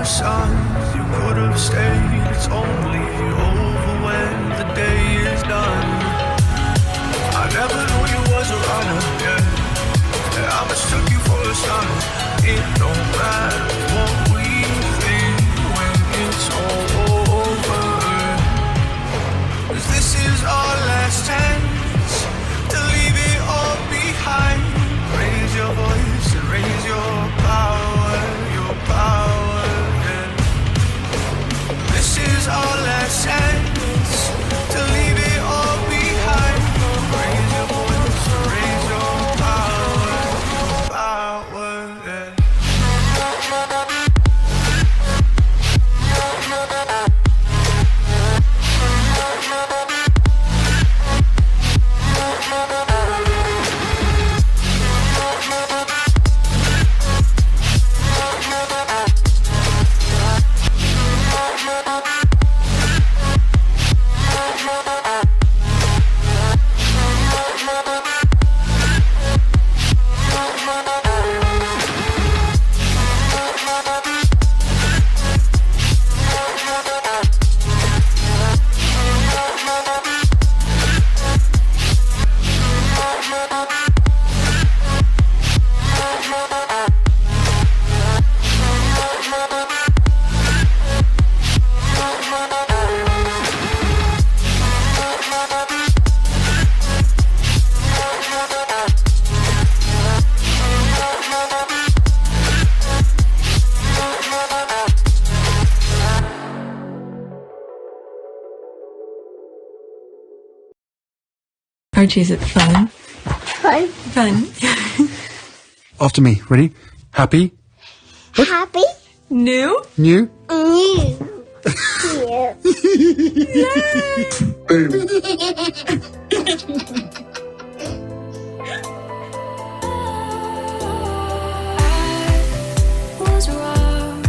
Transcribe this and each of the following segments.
sun, you could have stayed. It's only over when the day is done. I never knew you was a runner, yeah. I mistook you for a son. It don't matter what we think when it's all over. 'Cause this is our last chance to leave it all behind. Raise your voice and raise your power, yeah. This is our last chance to leave it all behind. Raise your voice and raise your power, yeah. Archie, is it fun? Fun. Fun. After me. Ready? Happy? Happy. New? New? New. Boom. Was wrong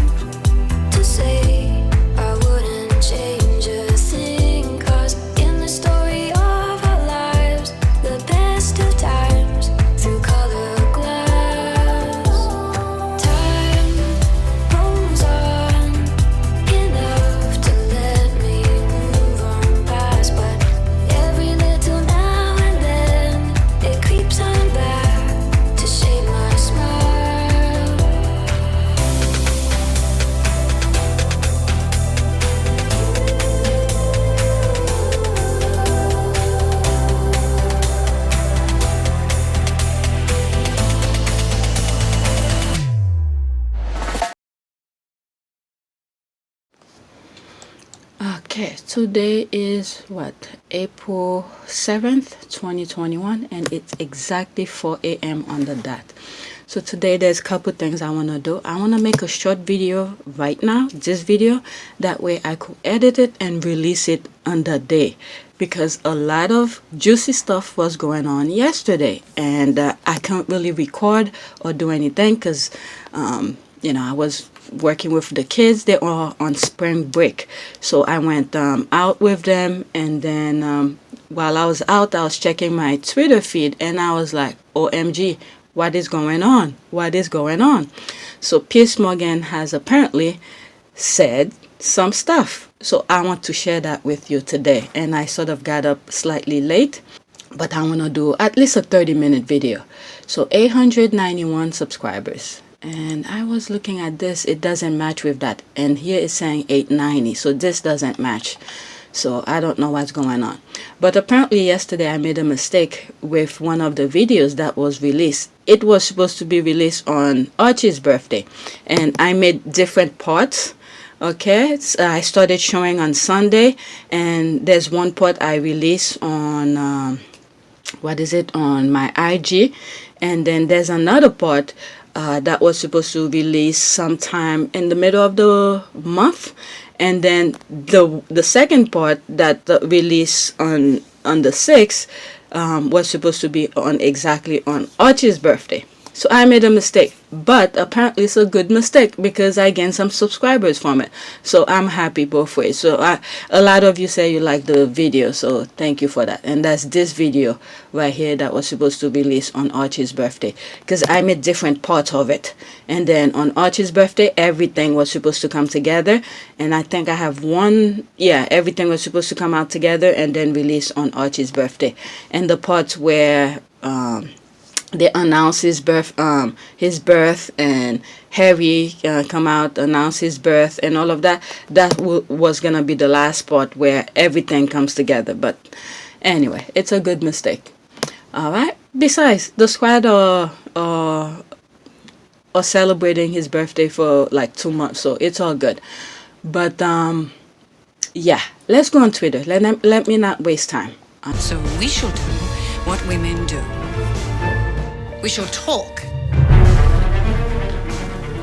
to say I wouldn't change a thing, 'cause in the story of our lives, the best of times through color glass, time moves on enough to let me move on past, but every little now and then it creeps on back to shade my smile. Okay, today is what, April 7th, 2021, and it's exactly 4 a.m. on the dot. So today there's a couple things I want to do. I want to make a short video right now, this video, that way I could edit it and release it on the day, because a lot of juicy stuff was going on yesterday, and I can't really record or do anything because I was working with the kids. They were on spring break, so I went out with them, and then while I was out, I was checking my Twitter feed, and I was like, OMG, what is going on? What is going on? So Piers Morgan has apparently said some stuff, so I want to share that with you today. And I sort of got up slightly late, but I want to do at least a 30-minute video. So 891 subscribers. And I was looking at this, it doesn't match with that. And here it's saying 890, so this doesn't match. So I don't know what's going on. But apparently yesterday I made a mistake with one of the videos that was released. It was supposed to be released on Archie's birthday, and I made different parts. Okay, so I started showing on Sunday, and there's one part I released on on my IG, and then there's another part that was supposed to release sometime in the middle of the month, and then the second part that released on the 6th was supposed to be on exactly on Archie's birthday. So I made a mistake. but apparently it's a good mistake because I gained some subscribers from it. So I'm happy both ways. So a lot of you say you like the video, so thank you for that. And that's this video right here that was supposed to be released on Archie's birthday, because I made different parts of it. And then on Archie's birthday, everything was supposed to come together. And I think I have one, yeah, everything was supposed to come out together and then released on Archie's birthday. And the parts where they announce his birth, and Harry come out, announce his birth and all of that. That was gonna be the last part where everything comes together. But anyway, it's a good mistake. All right. Besides, the squad are celebrating his birthday for like 2 months, so it's all good. But yeah, let's go on Twitter. Let me not waste time. So we shall do what women do. We shall talk.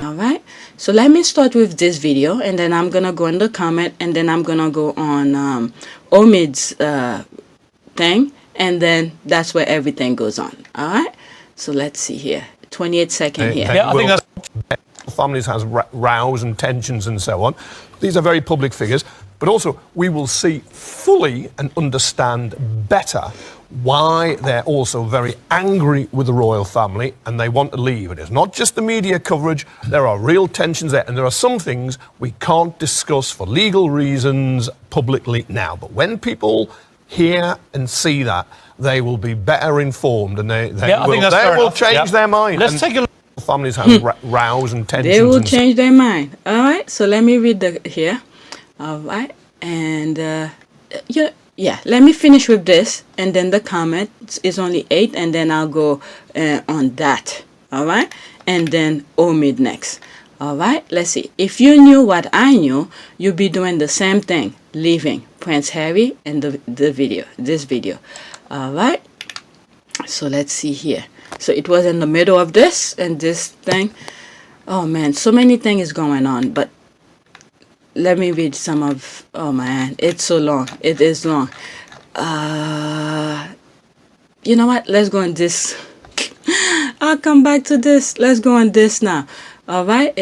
All right. So let me start with this video, and then I'm gonna go in the comment, and then I'm gonna go on Omid's thing, and then that's where everything goes on. All right. So let's see here. 28-second here. Yeah, I think that's families has rows and tensions and so on. These are very public figures, but also we will see fully and understand better why they're also very angry with the royal family and they want to leave. It is not just the media coverage, there are real tensions there, and there are some things we can't discuss for legal reasons publicly now. But when people hear and see that, they will be better informed, and they will change their mind. Let's take a look. Families have rows and tensions. They will change their mind. All right. So let me read here. All right. And yeah. Let me finish with this, and then the comment is only 8, and then I'll go on that. All right. And then Omid next. All right. Let's see. If you knew what I knew, you'd be doing the same thing, leaving Prince Harry and this video. All right. So let's see here. So it was in the middle of this and this thing. Oh man, so many things going on. But let me read some of. Oh man, it's so long. It is long. You know what? Let's go on this. I'll come back to this. Let's go on this now. All right.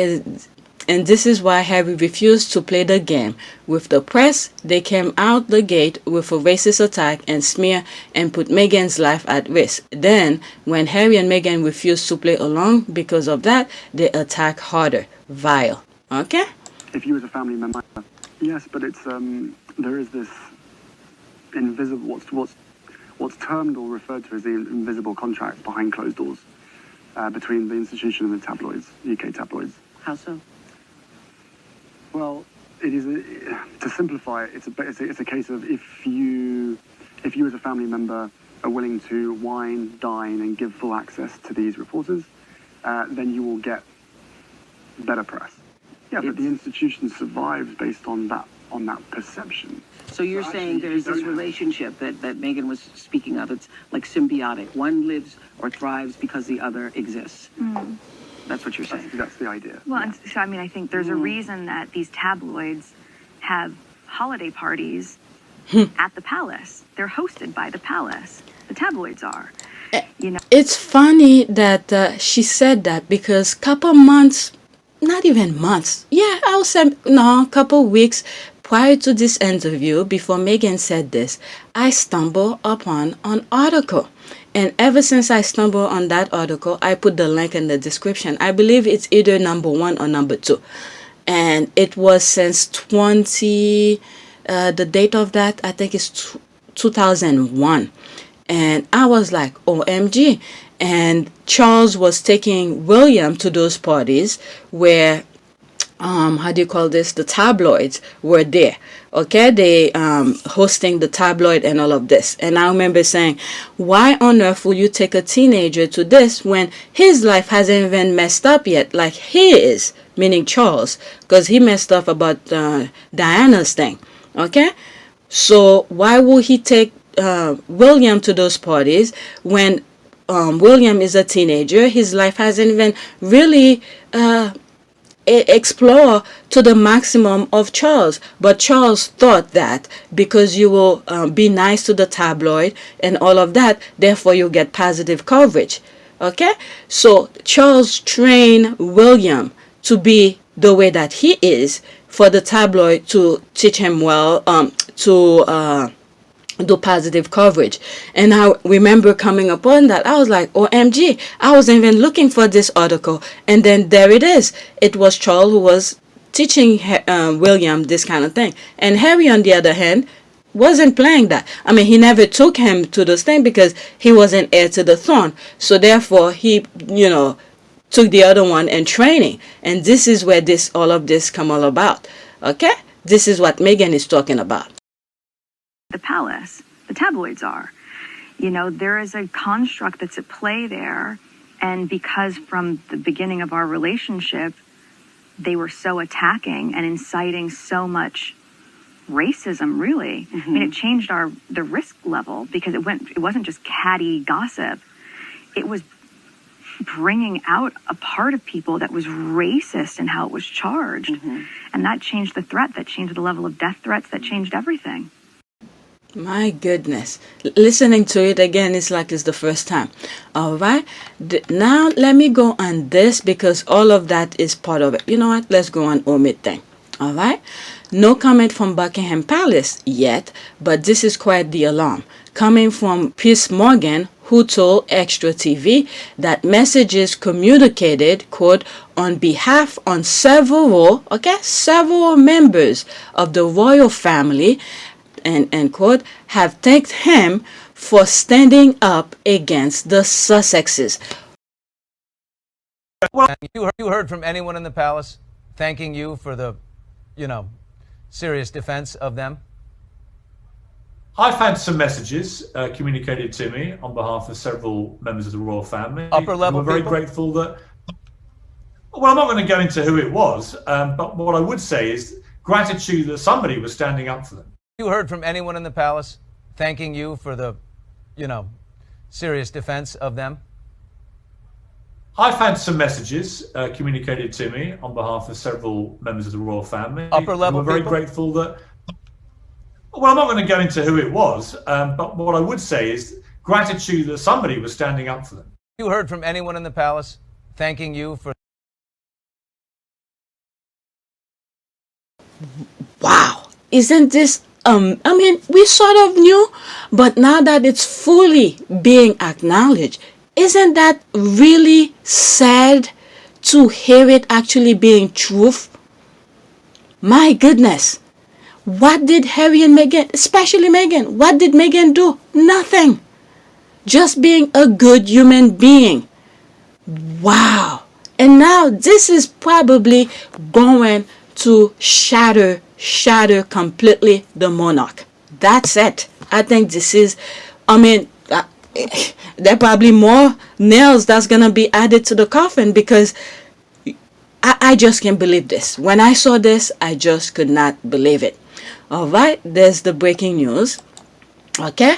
And this is why Harry refused to play the game. With the press, they came out the gate with a racist attack and smear and put Meghan's life at risk. Then, when Harry and Meghan refused to play along because of that, they attack harder. Vile. Okay? If you as a family member, yes, but it's there is this invisible, what's termed or referred to as the invisible contract behind closed doors between the institution and the tabloids, UK tabloids. How so? Well, it is to simplify it. It's a case of if you as a family member are willing to wine, dine, and give full access to these reporters, then you will get better press. Yeah, but the institution survives based on that perception. So you're saying there's this relationship that Meghan was speaking of. It's like symbiotic. One lives or thrives because the other exists. Mm. That's what you're saying. That's the idea. Well, yeah. So I mean, I think there's a reason that these tabloids have holiday parties at the palace. They're hosted by the palace. The tabloids are. You know. It's funny that she said that, because couple months, not even months. Yeah, I'll say no, couple weeks prior to this interview, before Meghan said this, I stumbled upon an article. And ever since I stumbled on that article, I put the link in the description. I believe it's either number 1 or number 2. And it was since the date of that, I think it's 2001. And I was like, OMG. And Charles was taking William to those parties where, the tabloids were there. Okay, they hosting the tabloid and all of this. And I remember saying, why on earth will you take a teenager to this when his life hasn't even messed up yet, like his, meaning Charles, because he messed up about Diana's thing. Okay, so why will he take William to those parties when William is a teenager? His life hasn't even really explore to the maximum of Charles. But Charles thought that because you will be nice to the tabloid and all of that, therefore you'll get positive coverage. Okay, so Charles trained William to be the way that he is for the tabloid to teach him well, to do positive coverage. And I remember coming upon that. I was like, OMG, I wasn't even looking for this article. And then there it is. It was Charles who was teaching William this kind of thing. And Harry, on the other hand, wasn't playing that. I mean, he never took him to this thing because he wasn't heir to the throne. So therefore, he, took the other one and training. And this is where all of this come all about. Okay? This is what Meghan is talking about. The palace, the tabloids are. There is a construct that's at play there. And because from the beginning of our relationship, they were so attacking and inciting so much racism, really. I mean, it changed the risk level because it wasn't just catty gossip. It was bringing out a part of people that was racist in how it was charged. And that changed the threat, that changed the level of death threats, that changed everything. My goodness. Listening to it again, it's like it's the first time. All right. Now, let me go on this because all of that is part of it. You know what? Let's go on Omid thing. All right. No comment from Buckingham Palace yet, but this is quite the alarm. Coming from Piers Morgan, who told Extra TV that messages communicated, quote, on behalf on several members of the royal family, and end quote, have thanked him for standing up against the Sussexes. Well, you heard from anyone in the palace thanking you for the, serious defense of them? I've had some messages communicated to me on behalf of several members of the royal family. Upper level I'm very grateful that. Well, I'm not going to go into who it was, but what I would say is gratitude that somebody was standing up for them. You heard from anyone in the palace thanking you for the, serious defense of them? I've had some messages communicated to me on behalf of several members of the royal family. Upper level I'm very grateful that. Well, I'm not going to go into who it was, but what I would say is gratitude that somebody was standing up for them. You heard from anyone in the palace thanking you for. Wow. Isn't this, we sort of knew, but now that it's fully being acknowledged, isn't that really sad to hear it actually being truth? My goodness. What did Harry and Meghan, especially Meghan, what did Meghan do? Nothing. Just being a good human being. Wow. And now this is probably going to shatter completely the monarch. That's it. I think this is, there are probably more nails that's going to be added to the coffin because I just can't believe this. When I saw this, I just could not believe it. All right, there's the breaking news. Okay.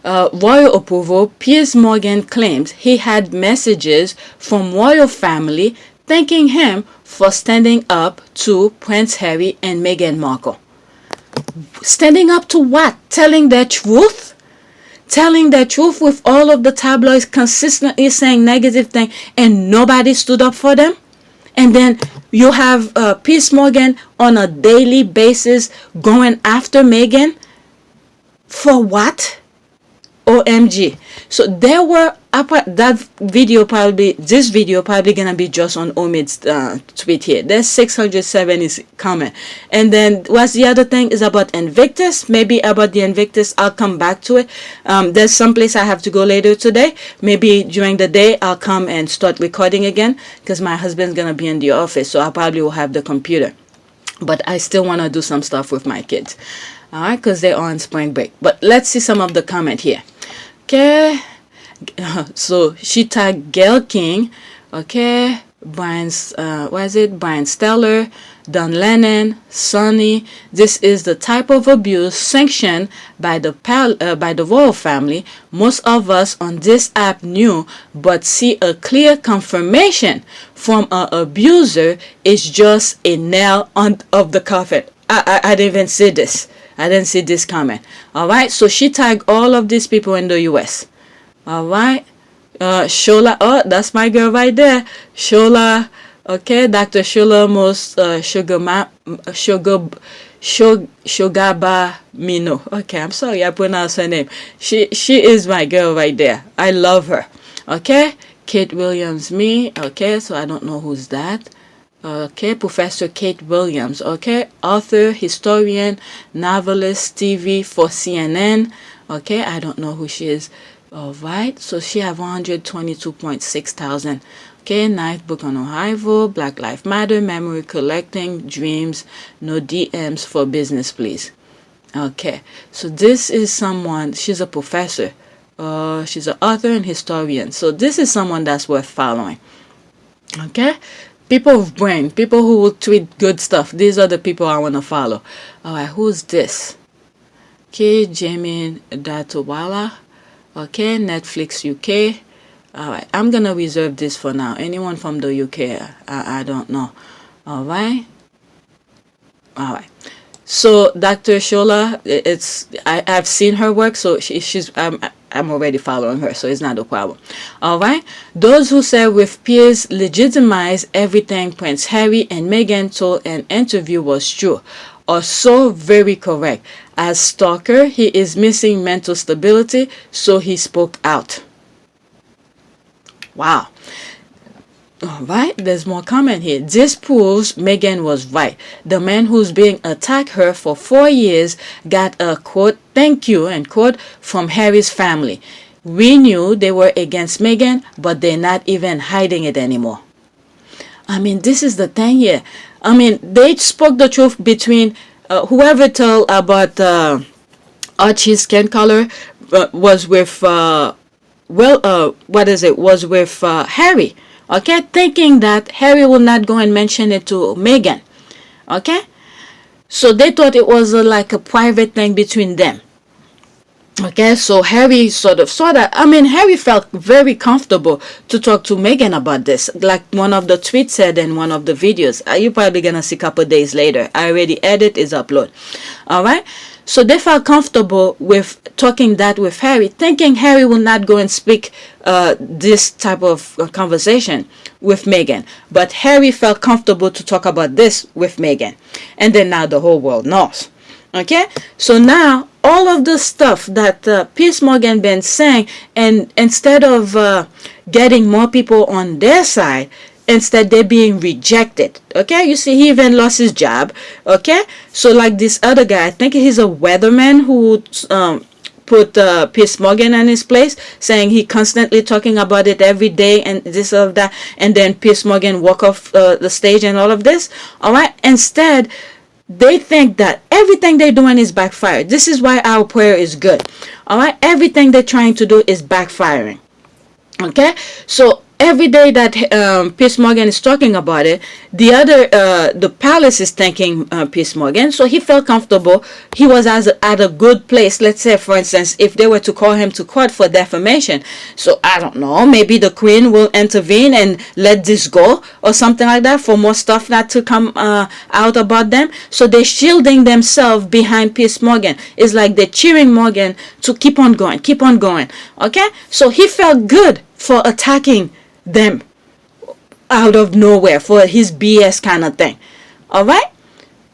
Royal approval. Piers Morgan claims he had messages from royal family thanking him for standing up to Prince Harry and Meghan Markle. Standing up to what? Telling their truth? Telling their truth with all of the tabloids consistently saying negative things and nobody stood up for them? And then you have Piers Morgan on a daily basis going after Meghan? For what? OMG. So there were, this video probably gonna be just on Omid's tweet here. There's 607 is comment. And then what's the other thing is about Invictus. Maybe about the Invictus, I'll come back to it. There's some place I have to go later today. Maybe during the day I'll come and start recording again because my husband's gonna be in the office, so I probably will have the computer. But I still want to do some stuff with my kids. Alright, because they're on spring break. But let's see some of the comment here. Okay, so she tagged Gail King, okay, Brian Steller, Don Lennon, Sonny. This is the type of abuse sanctioned by the royal family. Most of us on this app knew, but see a clear confirmation from an abuser is just a nail of the coffin. I didn't even see this. I didn't see this comment. All right. So she tagged all of these people in the U.S. All right. Shola, oh, that's my girl right there. Shola, okay, Dr. Shola Most Shogaba Mino. Okay, I'm sorry I pronounced her name. She is my girl right there. I love her. Okay, Kate Williams, me. Okay, so I don't know who's that. Okay, Professor Kate Williams. Okay, author, historian, novelist, TV for CNN. Okay, I don't know who she is. All right, so she have 122.6 thousand. Okay, ninth book on arrival, Black Lives Matter, memory collecting, dreams, no DMs for business, please. Okay, so this is someone, she's a professor. She's an author and historian. So this is someone that's worth following. Okay, people of brain, people who will tweet good stuff. These are the people I want to follow. All right, who's this? Okay, Jamie Datowala. Okay, Netflix UK. All right, I'm gonna reserve this for now. Anyone from the UK? I don't know. All right. So Dr. Shola, I've seen her work, so I'm already following her, so it's not a problem. All right. Those who said with Piers legitimize everything Prince Harry and Meghan told an interview was true are so very correct. As stalker, he is missing mental stability, so he spoke out. Wow. All right, there's more comment here. This proves Meghan was right. The man who's being attacked her for 4 years got a quote, thank you, end quote, from Harry's family. We knew they were against Meghan, but they're not even hiding it anymore. I mean, this is the thing here. I mean, they spoke the truth between whoever told about Archie's skin color was with, was with Harry. Okay, thinking that Harry will not go and mention it to Meghan. Okay, so they thought it was like a private thing between them. Okay, so Harry sort of saw that. I mean, Harry felt very comfortable to talk to Meghan about this. Like one of the tweets said in one of the videos. You're probably going to see a couple days later. I already edit, is upload. All right. So they felt comfortable with talking that with Harry, thinking Harry will not go and speak this type of conversation with Meghan. But Harry felt comfortable to talk about this with Meghan. And then now the whole world knows. Okay, so now all of the stuff that Piers Morgan been saying, and instead of getting more people on their side, instead they're being rejected. Okay, you see, he even lost his job. Okay, so like this other guy, I think he's a weatherman who put Piers Morgan in his place, saying he constantly talking about it every day and this or that, and then Piers Morgan walk off the stage and all of this. All right, instead they think that everything they're doing is backfired. This is why our prayer is good. All right, everything they're trying to do is backfiring. Okay, so every day that Piers Morgan is talking about it, the palace is thanking Piers Morgan, so he felt comfortable. He was at a good place. Let's say, for instance, if they were to call him to court for defamation, so I don't know, maybe the Queen will intervene and let this go or something like that for more stuff not to come out about them. So they're shielding themselves behind Piers Morgan. It's like they're cheering Morgan to keep on going, keep on going. Okay, so he felt good for attacking them out of nowhere for his BS kind of thing. All right,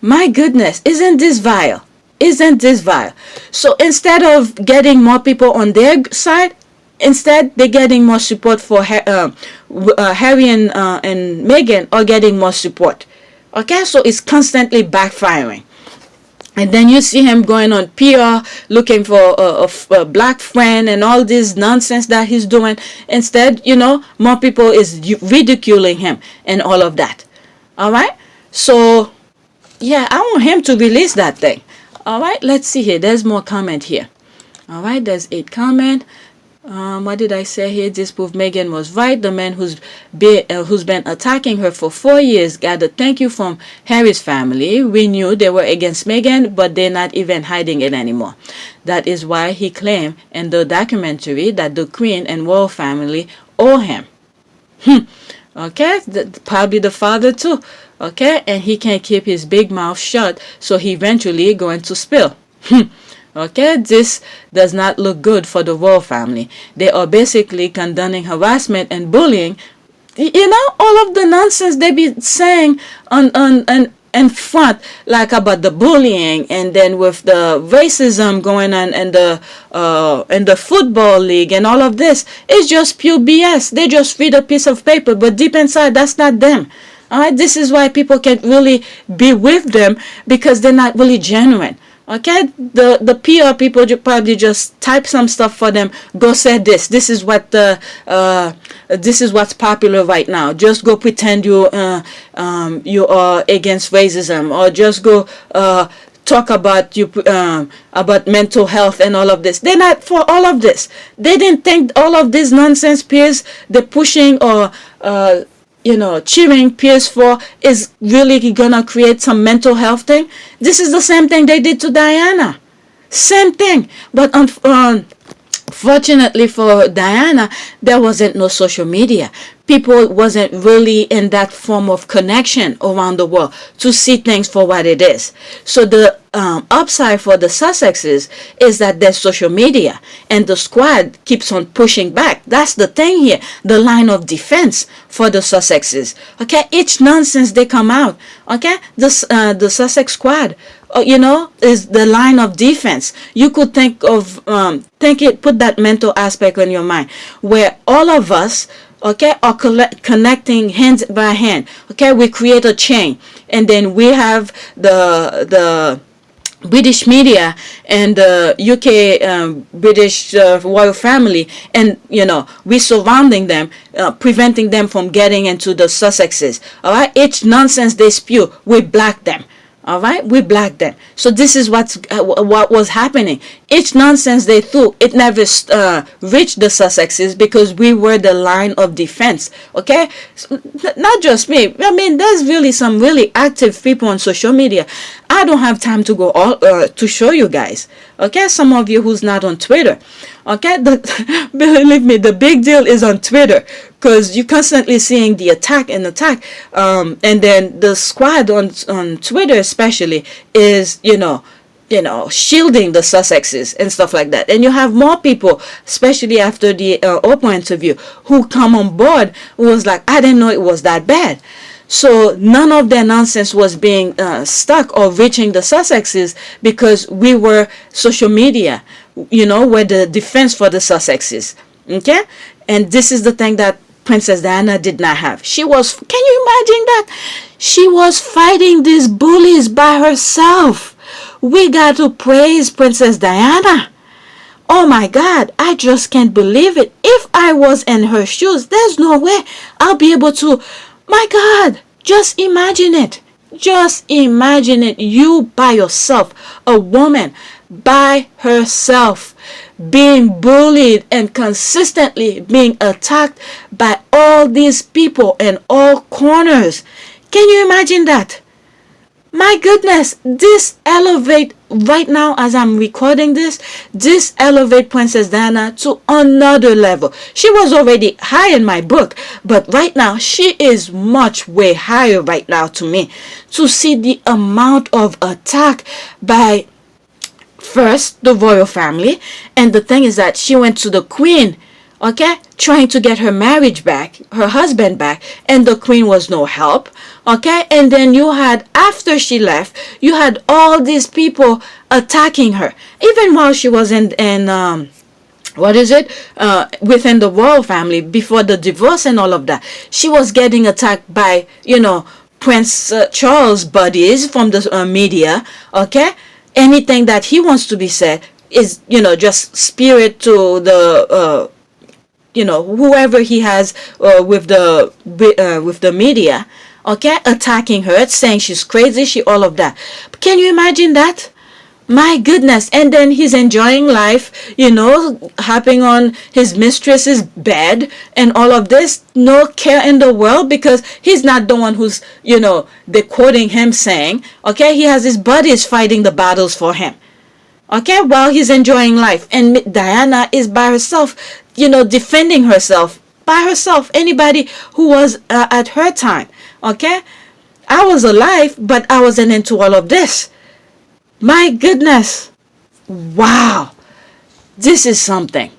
my goodness, isn't this vile? Isn't this vile? So instead of getting more people on their side, instead they're getting more support for Harry and Meghan are getting more support. Okay, so it's constantly backfiring. And then you see him going on PR, looking for a black friend and all this nonsense that he's doing. Instead, you know, more people is ridiculing him and all of that. All right. So, yeah, I want him to release that thing. All right. Let's see here. There's more comment here. All right. There's 8 comment. What did I say here? This proof Meghan was right. The man who's been attacking her for 4 years got a thank you from Harry's family. We knew they were against Meghan, but they're not even hiding it anymore. That is why he claimed in the documentary that the Queen and royal family owe him. Okay, probably the father too. Okay, and he can't keep his big mouth shut, so he eventually going to spill. Okay, this does not look good for the royal family. They are basically condoning harassment and bullying. You know, all of the nonsense they be saying on in front, like about the bullying, and then with the racism going on in the football league and all of this, it's just pure BS. They just read a piece of paper, but deep inside, that's not them. All right, this is why people can't really be with them, because they're not really genuine. Okay, the PR people probably just type some stuff for them. Go say this. This is what this is what's popular right now. Just go pretend you are against racism, or just go talk about about mental health and all of this. They're not for all of this. They didn't think all of this nonsense Piers they're pushing or cheering Piers for is really gonna create some mental health thing. This is the same thing they did to Diana. Same thing. But fortunately for Diana, there wasn't no social media. People wasn't really in that form of connection around the world to see things for what it is. So the upside for the Sussexes is that there's social media, and the squad keeps on pushing back. That's the thing here, the line of defense for the Sussexes. Okay, each nonsense they come out. Okay, the Sussex squad, is the line of defense. You could think of put that mental aspect on your mind, where all of us, okay, are connecting hand by hand. Okay, we create a chain, and then we have the British media and the UK British royal family, and we surrounding them, preventing them from getting into the Sussexes. All right, each nonsense they spew, we block them. All right, we blocked them. So this is what was happening. Each nonsense they threw, it never reached the Sussexes, because we were the line of defense. Okay, so, not just me. I mean, there's really some really active people on social media. I don't have time to go all to show you guys. Okay, some of you who's not on Twitter. Okay, believe me, the big deal is on Twitter, because you're constantly seeing the attack, and then the squad on Twitter especially is shielding the Sussexes and stuff like that. And you have more people, especially after the Oprah interview, who come on board, who was like, I didn't know it was that bad. So none of their nonsense was being stuck or reaching the Sussexes, because we were social media, were the defense for the Sussexes. Okay? And this is the thing that Princess Diana did not have. Can you imagine that? She was fighting these bullies by herself. We got to praise Princess Diana. Oh my God, I just can't believe it. If I was in her shoes, there's no way I'll be able to. My God, just imagine it. Just imagine it. You by yourself, a woman by herself, being bullied and consistently being attacked by all these people in all corners. Can you imagine that? My goodness, this elevate right now as I'm recording this elevate Princess Diana to another level. She was already high in my book, but right now she is much way higher right now to me. To see the amount of attack by first the royal family, and the thing is that she went to the Queen, okay, trying to get her marriage back, her husband back, and the Queen was no help. Okay, and then you had, after she left, you had all these people attacking her, even while she was within the royal family, before the divorce and all of that. She was getting attacked by Prince Charles' buddies from the media. Okay, anything that he wants to be said is just spirit to the whoever he has with the media. Okay, attacking her, saying she's crazy, all of that. Can you imagine that? My goodness. And then he's enjoying life, hopping on his mistress's bed and all of this. No care in the world, because he's not the one who's, they're quoting him saying, okay, he has his buddies fighting the battles for him. Okay, while he's enjoying life. And Diana is by herself, defending herself by herself. Anybody who was at her time. Okay, I was alive, but I wasn't into all of this. My goodness, Wow, this is something.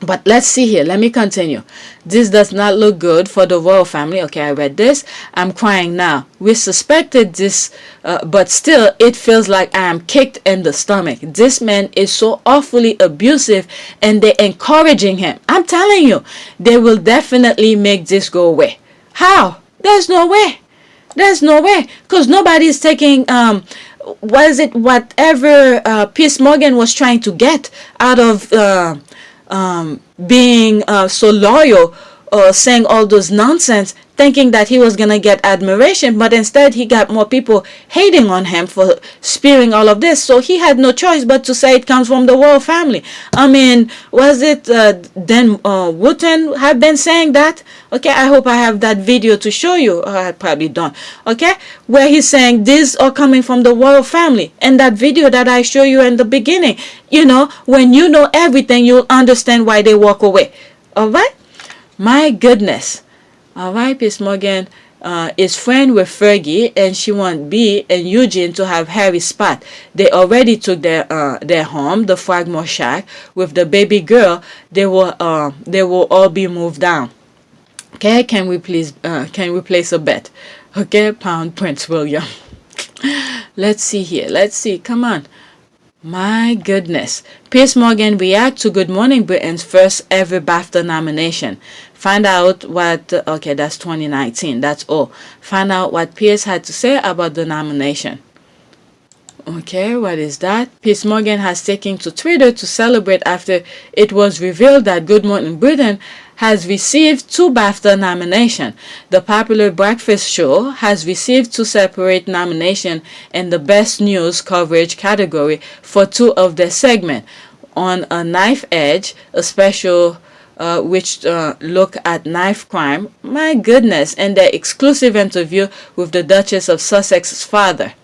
But let's see here. Let me continue. This does not look good for the royal family. Okay, I read this. I'm crying now. We suspected this, but still, it feels like I am kicked in the stomach. This man is so awfully abusive, and they're encouraging him. I'm telling you, they will definitely make this go away. How? There's no way. There's no way. Because nobody's taking... whatever Piers Morgan was trying to get out of being so loyal, saying all those nonsense, thinking that he was gonna get admiration, but instead he got more people hating on him for spewing all of this. So he had no choice but to say it comes from the royal family. I mean, was it Dan Wooten have been saying that? Okay, I hope I have that video to show you. I probably don't. Okay, where he's saying these are coming from the royal family. And that video that I show you in the beginning, you know, when you know everything, you'll understand why they walk away. All right, my goodness. All right, Piers Morgan is friend with Fergie, and she want B and Eugene to have Harry's spot. They already took their home, the Frogmore shack, with the baby girl. They will all be moved down. Okay, can we place a bet? Okay, pound Prince William. Let's see here. Let's see. Come on. My goodness. Piers Morgan react to Good Morning Britain's first ever BAFTA nomination. Find out what... okay, that's 2019. That's all. Find out what Piers had to say about the nomination. Okay, what is that? Piers Morgan has taken to Twitter to celebrate after it was revealed that Good Morning Britain has received 2 BAFTA nominations. The popular breakfast show has received 2 separate nominations in the Best News Coverage category for 2 of their segments. On A Knife Edge, a special which look at knife crime, my goodness, and their exclusive interview with the Duchess of Sussex's father.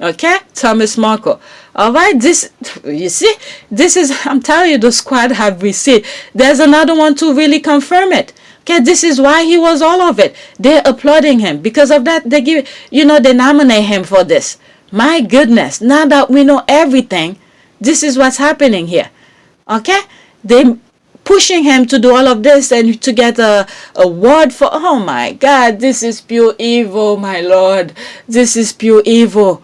Okay, Thomas Markle. All right, this, you see, this is, I'm telling you, the squad have received. There's another one to really confirm it. Okay, this is why he was all of it. They're applauding him. Because of that, they give, you know, they nominate him for this. My goodness, now that we know everything, this is what's happening here. Okay, they pushing him to do all of this and to get a award for, oh my God, this is pure evil, my Lord. This is pure evil.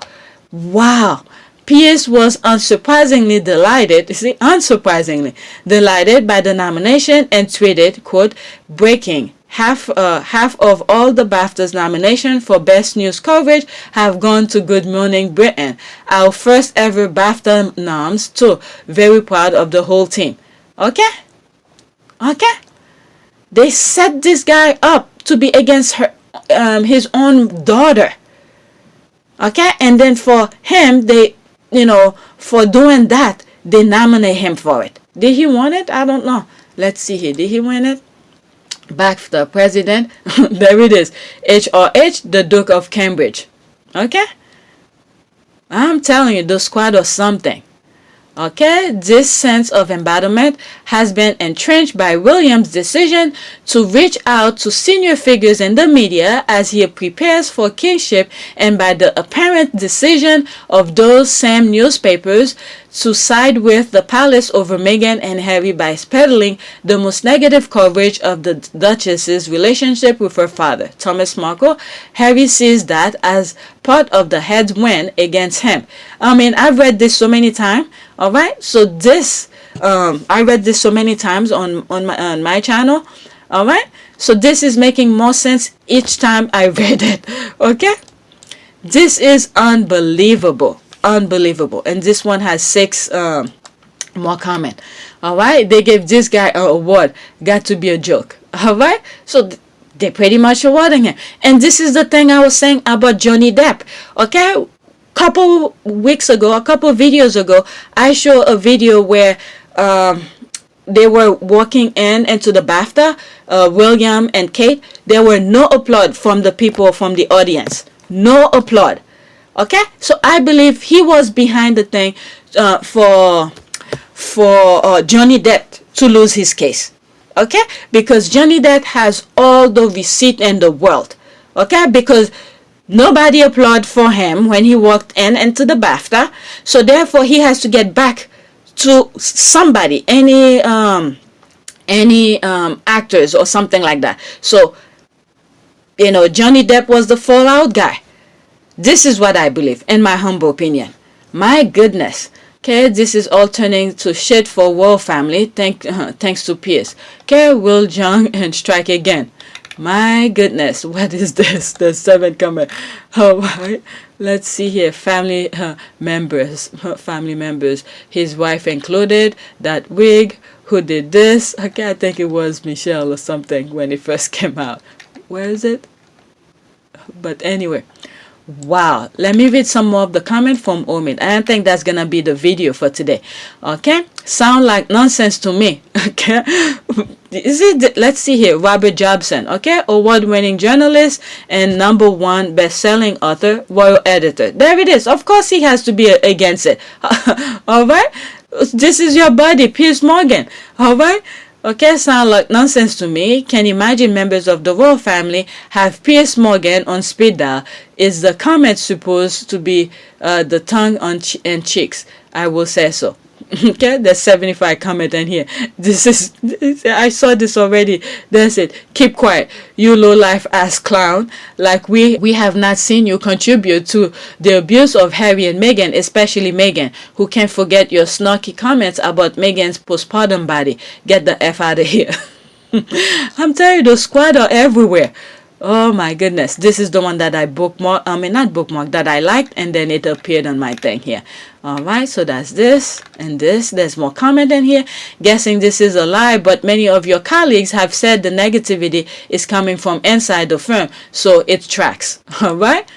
Wow. Piers was unsurprisingly delighted, unsurprisingly delighted by the nomination and tweeted, quote, breaking, half of all the BAFTA's nominations for Best News Coverage have gone to Good Morning Britain. Our first ever BAFTA noms too. Very proud of the whole team. Okay? Okay? They set this guy up to be against her, his own daughter. Okay? And then for him, they, you know, for doing that, they nominate him for it. Did he win it? I don't know. Let's see here. Did he win it? BAFTA president. There it is. HRH, the Duke of Cambridge. Okay? I'm telling you, the squad or something. Okay, this sense of embodiment has been entrenched by William's decision to reach out to senior figures in the media as he prepares for kingship, and by the apparent decision of those same newspapers to side with the palace over Meghan and Harry by peddling the most negative coverage of the Duchess's relationship with her father, Thomas Markle. Harry sees that as part of the headwind against him. I mean, I've read this so many times. All right, so this I read this so many times on my channel. All right, so this is making more sense each time I read it. Okay, this is unbelievable. Unbelievable. And this one has 6 more comment. All right, they gave this guy an award. Got to be a joke. All right, so they're pretty much awarding him. And this is the thing I was saying about Johnny Depp. Okay, couple weeks ago, a couple videos ago, I showed a video where they were walking into the BAFTA, William and Kate. There were no applaud from the people from the audience. No applaud. Okay, so I believe he was behind the thing for Johnny Depp to lose his case. Okay, because Johnny Depp has all the receipt in the world. Okay, because Nobody applauded for him when he walked in into the BAFTA. So therefore, he has to get back to somebody, any actors or something like that. So, you know, Johnny Depp was the fallout guy. This is what I believe, in my humble opinion. My goodness. Okay, this is all turning to shit for Royal family. Thanks to Piers. Okay, Will Jung and strike again. My goodness, what is this? The 7th comment. Oh, right. Let's see here. Family members, his wife included. That wig, who did this? Okay, I think it was Michelle or something when it first came out. Where is it? But anyway. Wow, let me read some more of the comment from Omid. I don't think that's gonna be the video for today. Okay, sound like nonsense to me. Okay, is it? Let's see here. Robert Jobson. Okay, award-winning journalist and #1 best-selling author, royal editor. There it is. Of course, he has to be against it. All right, this is your buddy, Piers Morgan. All right. Okay, sound like nonsense to me. Can you imagine members of the royal family have Piers Morgan on speed dial? Is the comment supposed to be the tongue and cheeks? I will say so. Okay, there's 75 comment in here. I saw this already. That's it. Keep quiet, you low life ass clown. Like we have not seen you contribute to the abuse of Harry and Meghan, especially Meghan, who can't forget your snarky comments about Meghan's postpartum body. Get the F out of here. I'm telling you, the squad are everywhere. Oh my goodness, this is the one that I bookmarked, not bookmarked, that I liked, and then it appeared on my thing here. Alright, so that's this and this. There's more comment in here. Guessing this is a lie, but many of your colleagues have said the negativity is coming from inside the firm, so it tracks. Alright?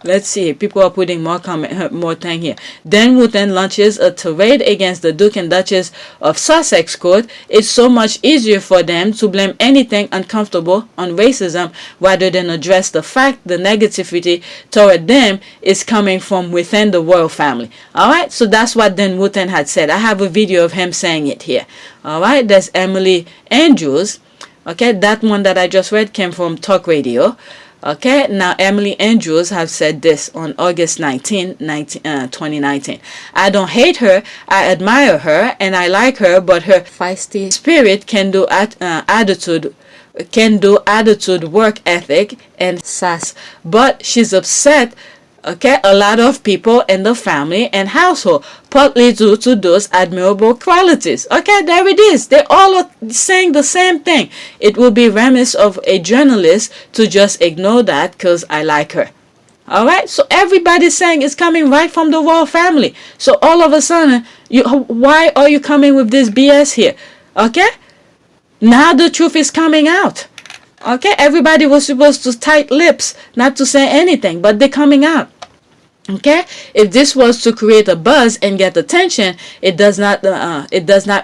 Let's see. People are putting more comment, more thing here. Dan Wooten launches a tirade against the Duke and Duchess of Sussex court. It's so much easier for them to blame anything uncomfortable on racism rather than address the fact the negativity toward them is coming from within the royal family. Alright, so that's what Dan Wooten had said. I have a video of him saying it here. Alright, there's Emily Andrews. Okay, that one that I just read came from Talk Radio. Okay, now Emily Andrews have said this on August 2019. I don't hate her, I admire her, and I like her, but her feisty spirit can do attitude, work ethic, and sass. But she's upset, okay, a lot of people in the family and household, partly due to those admirable qualities. Okay, there it is. They all are saying the same thing. It will be remiss of a journalist to just ignore that because I like her. Alright, so everybody's saying it's coming right from the royal family. So all of a sudden, why are you coming with this BS here? Okay, now the truth is coming out. Okay, everybody was supposed to tight lips, not to say anything, but they're coming out. Okay, if this was to create a buzz and get attention, it does not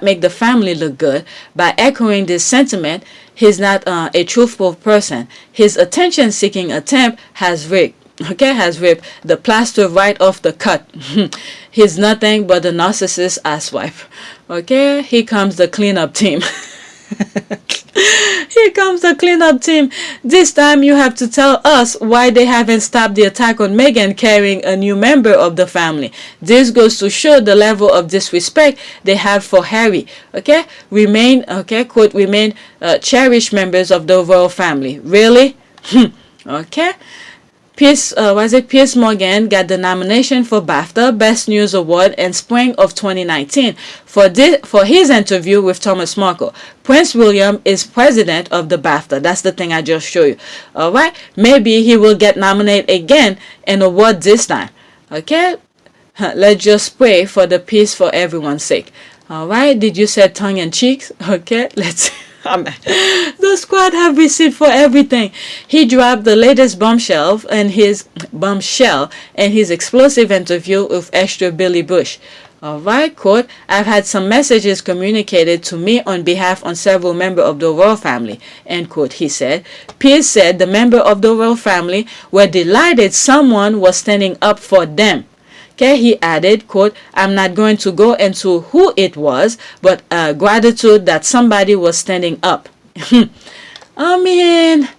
make the family look good. By echoing this sentiment, he's not a truthful person. His attention-seeking attempt has ripped the plaster right off the cut. He's nothing but a narcissist asswipe. Okay, here comes the cleanup team. Here comes the cleanup team. This time you have to tell us why they haven't stopped the attack on Meghan carrying a new member of the family. This goes to show the level of disrespect they have for Harry. Okay, quote, remain cherished members of the royal family. Really? Okay. Piers Morgan got the nomination for BAFTA Best News Award in spring of 2019 for his interview with Thomas Markle. Prince William is president of the BAFTA. That's the thing I just showed you. All right, maybe he will get nominated again and award this time. Okay, let's just pray for the peace for everyone's sake. All right, did you say tongue in cheeks? Okay, let's. The squad have received for everything. He dropped the latest bombshell in his explosive interview with extra Billy Bush. Alright, quote, I've had some messages communicated to me on behalf on several members of the royal family, end quote, he said. Piers said the members of the royal family were delighted someone was standing up for them. Okay, he added, quote, I'm not going to go into who it was, but gratitude that somebody was standing up. I mean,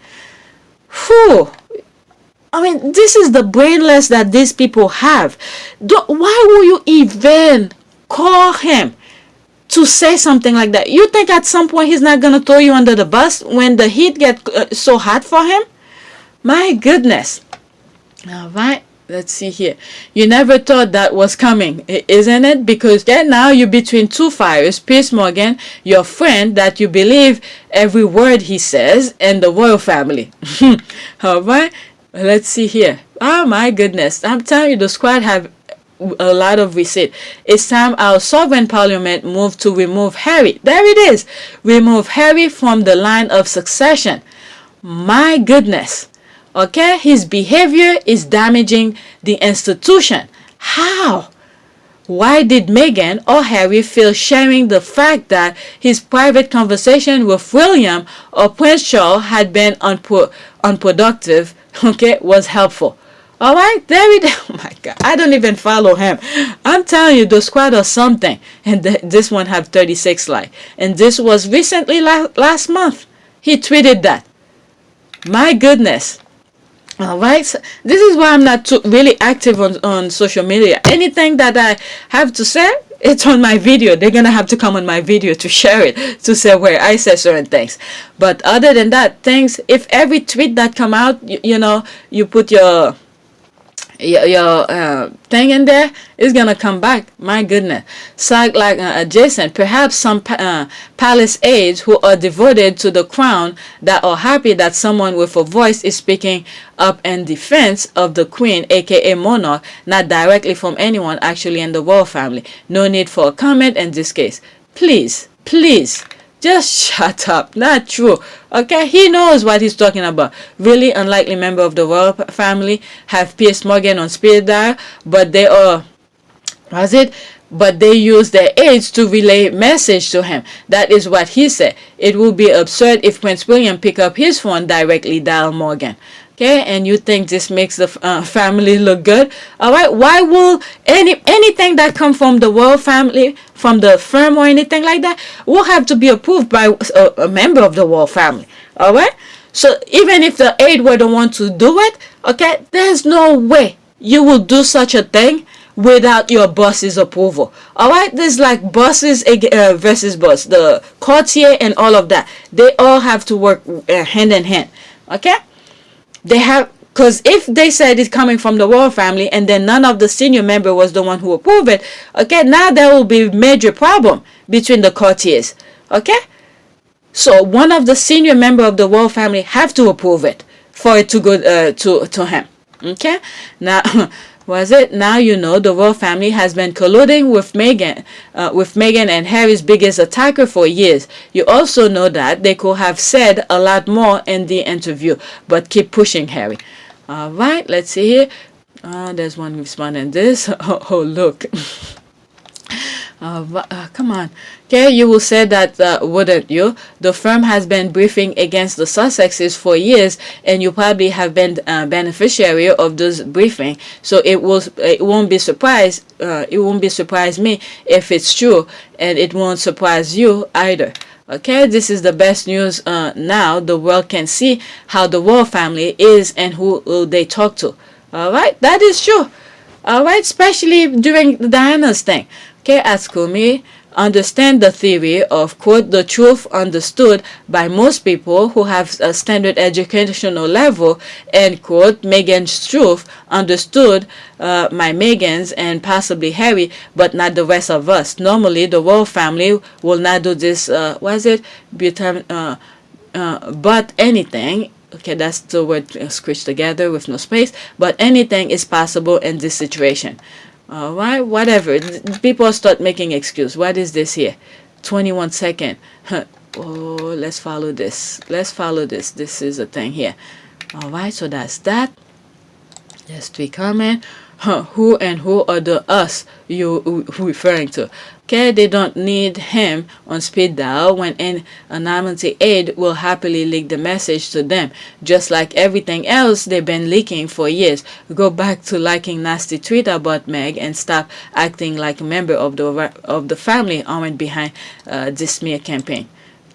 whew. I mean, this is the brainless that these people have. Why will you even call him to say something like that? You think at some point he's not going to throw you under the bus when the heat gets so hot for him? My goodness. All right. Let's see here. You never thought that was coming, isn't it? Because now you're between two fires. Piers Morgan, your friend that you believe every word he says, and the royal family. All right. Let's see here. Oh my goodness. I'm telling you, the squad have a lot of receipt. It's time our sovereign parliament moved to remove Harry. There it is. Remove Harry from the line of succession. My goodness. Okay, his behavior is damaging the institution. How? Why did Meghan or Harry feel sharing the fact that his private conversation with William or Prince Charles had been unproductive, okay, was helpful? All right, there it is. Oh my God, I don't even follow him. I'm telling you, the squad or something. And this one have 36 likes. And this was recently last month. He tweeted that. My goodness. All right, so this is why I'm not really active on social media. Anything that I have to say, it's on my video. They're gonna have to come on my video to share it, to say where I say certain things. But other than that, if every tweet that come out, you know, you put your thing in there, is gonna come back. My goodness. So like adjacent, perhaps some palace aides who are devoted to the crown that are happy that someone with a voice is speaking up in defense of the queen, aka monarch, not directly from anyone actually in the royal family. No need for a comment in this case. Please just shut up. Not true. Okay, he knows what he's talking about. Really unlikely member of the royal family have Piers Morgan on speed dial, but they use their aides to relay message to him. That is what he said. It would be absurd if Prince William pick up his phone directly dial Morgan. Okay, and you think this makes the family look good? All right, why will anything that come from the royal family, from the firm or anything like that, will have to be approved by a member of the royal family? All right, so even if the aide were the one to do it, okay, there's no way you will do such a thing without your boss's approval. All right, there's like bosses versus boss, the courtier and all of that. They all have to work hand in hand. Okay. They have, because if they said it's coming from the royal family and then none of the senior member was the one who approved it, okay, now there will be major problem between the courtiers. Okay, so one of the senior member of the royal family have to approve it for it to go to him. Okay, now now you know the royal family has been colluding with Meghan and Harry's biggest attacker for years. You also know that they could have said a lot more in the interview, but keep pushing Harry. All right, let's see here. There's one responding this. Oh look. Come on. Okay, you will say that, wouldn't you? The firm has been briefing against the Sussexes for years, and you probably have been beneficiary of those briefing. So it won't be surprised me if it's true, and it won't surprise you either. Okay, this is the best news. Now the world can see how the royal family is and who they talk to. All right, that is true. All right, especially during Diana's thing. Okay, ask me. Understand the theory of, quote, the truth understood by most people who have a standard educational level, end quote, Meghan's truth understood by Meghan's and possibly Harry, but not the rest of us. Normally, the royal family will not do this, but anything. Okay, that's the word squished together with no space. But anything is possible in this situation. All right, whatever. People start making excuse. What is this here? 21 second. Oh, let's follow this. This is a thing here. All right, so that's that. There's 3 comments. Who are the us you referring to? Okay, they don't need him on speed dial when an anonymity aide will happily leak the message to them, just like everything else they've been leaking for years. Go back to liking nasty tweet about Meg and stop acting like a member of the family armed behind this smear campaign.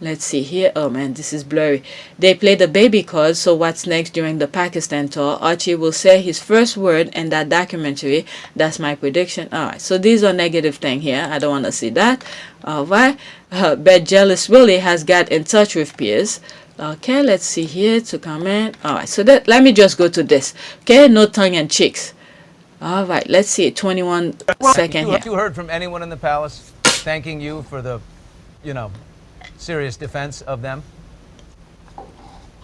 Let's see here. Oh man, this is blurry. They play the baby card, so what's next during the Pakistan tour? Archie will say his first word in that documentary. That's my prediction. Alright, so these are negative things here. I don't want to see that. Alright. Bet Jealous Willie has got in touch with Piers. Okay, let's see here to comment. Alright, so let me just go to this. Okay, no tongue in cheeks. Alright, let's see. 21 second here. Have you heard from anyone in the palace thanking you for the, serious defense of them?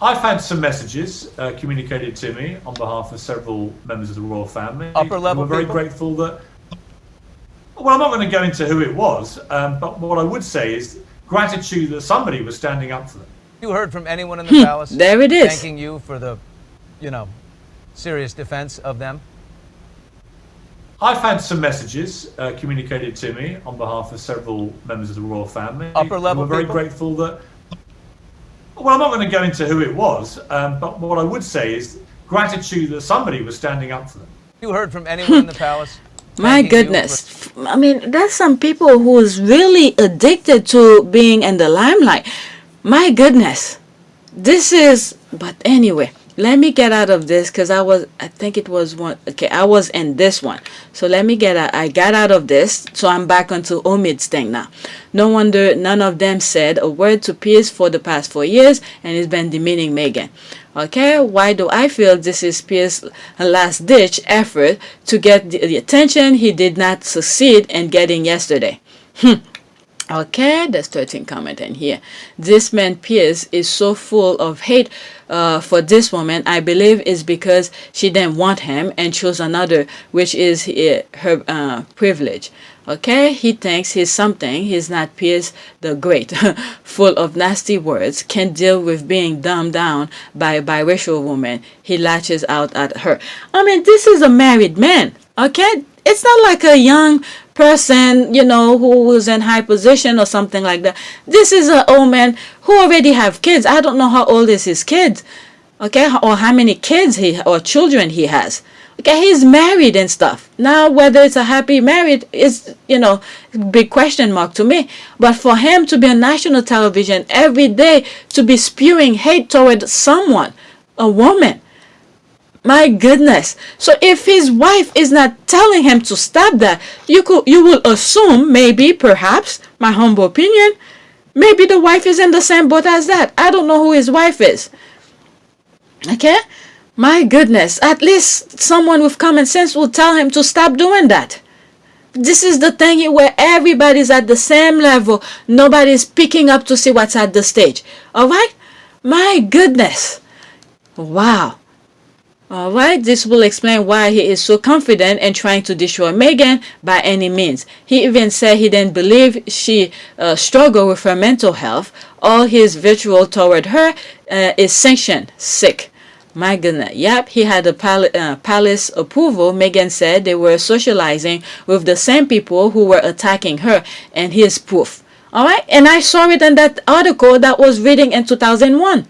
I've had some messages communicated to me on behalf of several members of the royal family. Upper level We're very people? grateful that. Well, I'm not going to go into who it was, but what I would say is gratitude that somebody was standing up for them. You heard from anyone in the palace there it is. thanking you for the, serious defense of them? I've had some messages communicated to me on behalf of several members of the royal family. Upper level We're very people? grateful that. Well, I'm not going to go into who it was, but what I would say is gratitude that somebody was standing up for them. You heard from anyone in the palace? My thanking you goodness. I mean, there's some people who's really addicted to being in the limelight. My goodness. This is, but anyway, let me get out of this because I think it was one. Okay, I was in this one. So let me get out. I got out of this. So I'm back onto Omid's thing now. No wonder none of them said a word to Piers for the past 4 years and he's been demeaning Meghan. Okay, why do I feel this is Piers' last ditch effort to get the attention he did not succeed in getting yesterday? Okay, there's 13 comment in here. This man Piers is so full of hate for this woman. I believe is because she didn't want him and chose another, which is her privilege. Okay, he thinks he's something. He's not Piers the Great, full of nasty words, can't deal with being dumbed down by a biracial woman. He lashes out at her. I mean, this is a married man. Okay, it's not like a young person, who was in high position or something like that. This is an old man who already have kids. I don't know how old is his kids, okay, or how many kids or children he has. Okay, he's married and stuff. Now, whether it's a happy married is, big question mark to me. But for him to be on national television every day, to be spewing hate toward someone, a woman, my goodness. So if his wife is not telling him to stop that, you will assume, maybe, perhaps, my humble opinion, maybe the wife is in the same boat as that. I don't know who his wife is. Okay? My goodness. At least someone with common sense will tell him to stop doing that. This is the thing here where everybody's at the same level. Nobody's picking up to see what's at the stage. Alright? My goodness. Wow. Alright, this will explain why he is so confident in trying to destroy Meghan by any means. He even said he didn't believe she struggled with her mental health. All his vitriol toward her is sanctioned. Sick. My goodness. Yep, he had a palace approval. Meghan said they were socializing with the same people who were attacking her, and here's proof. Alright, and I saw it in that article that was reading in 2001.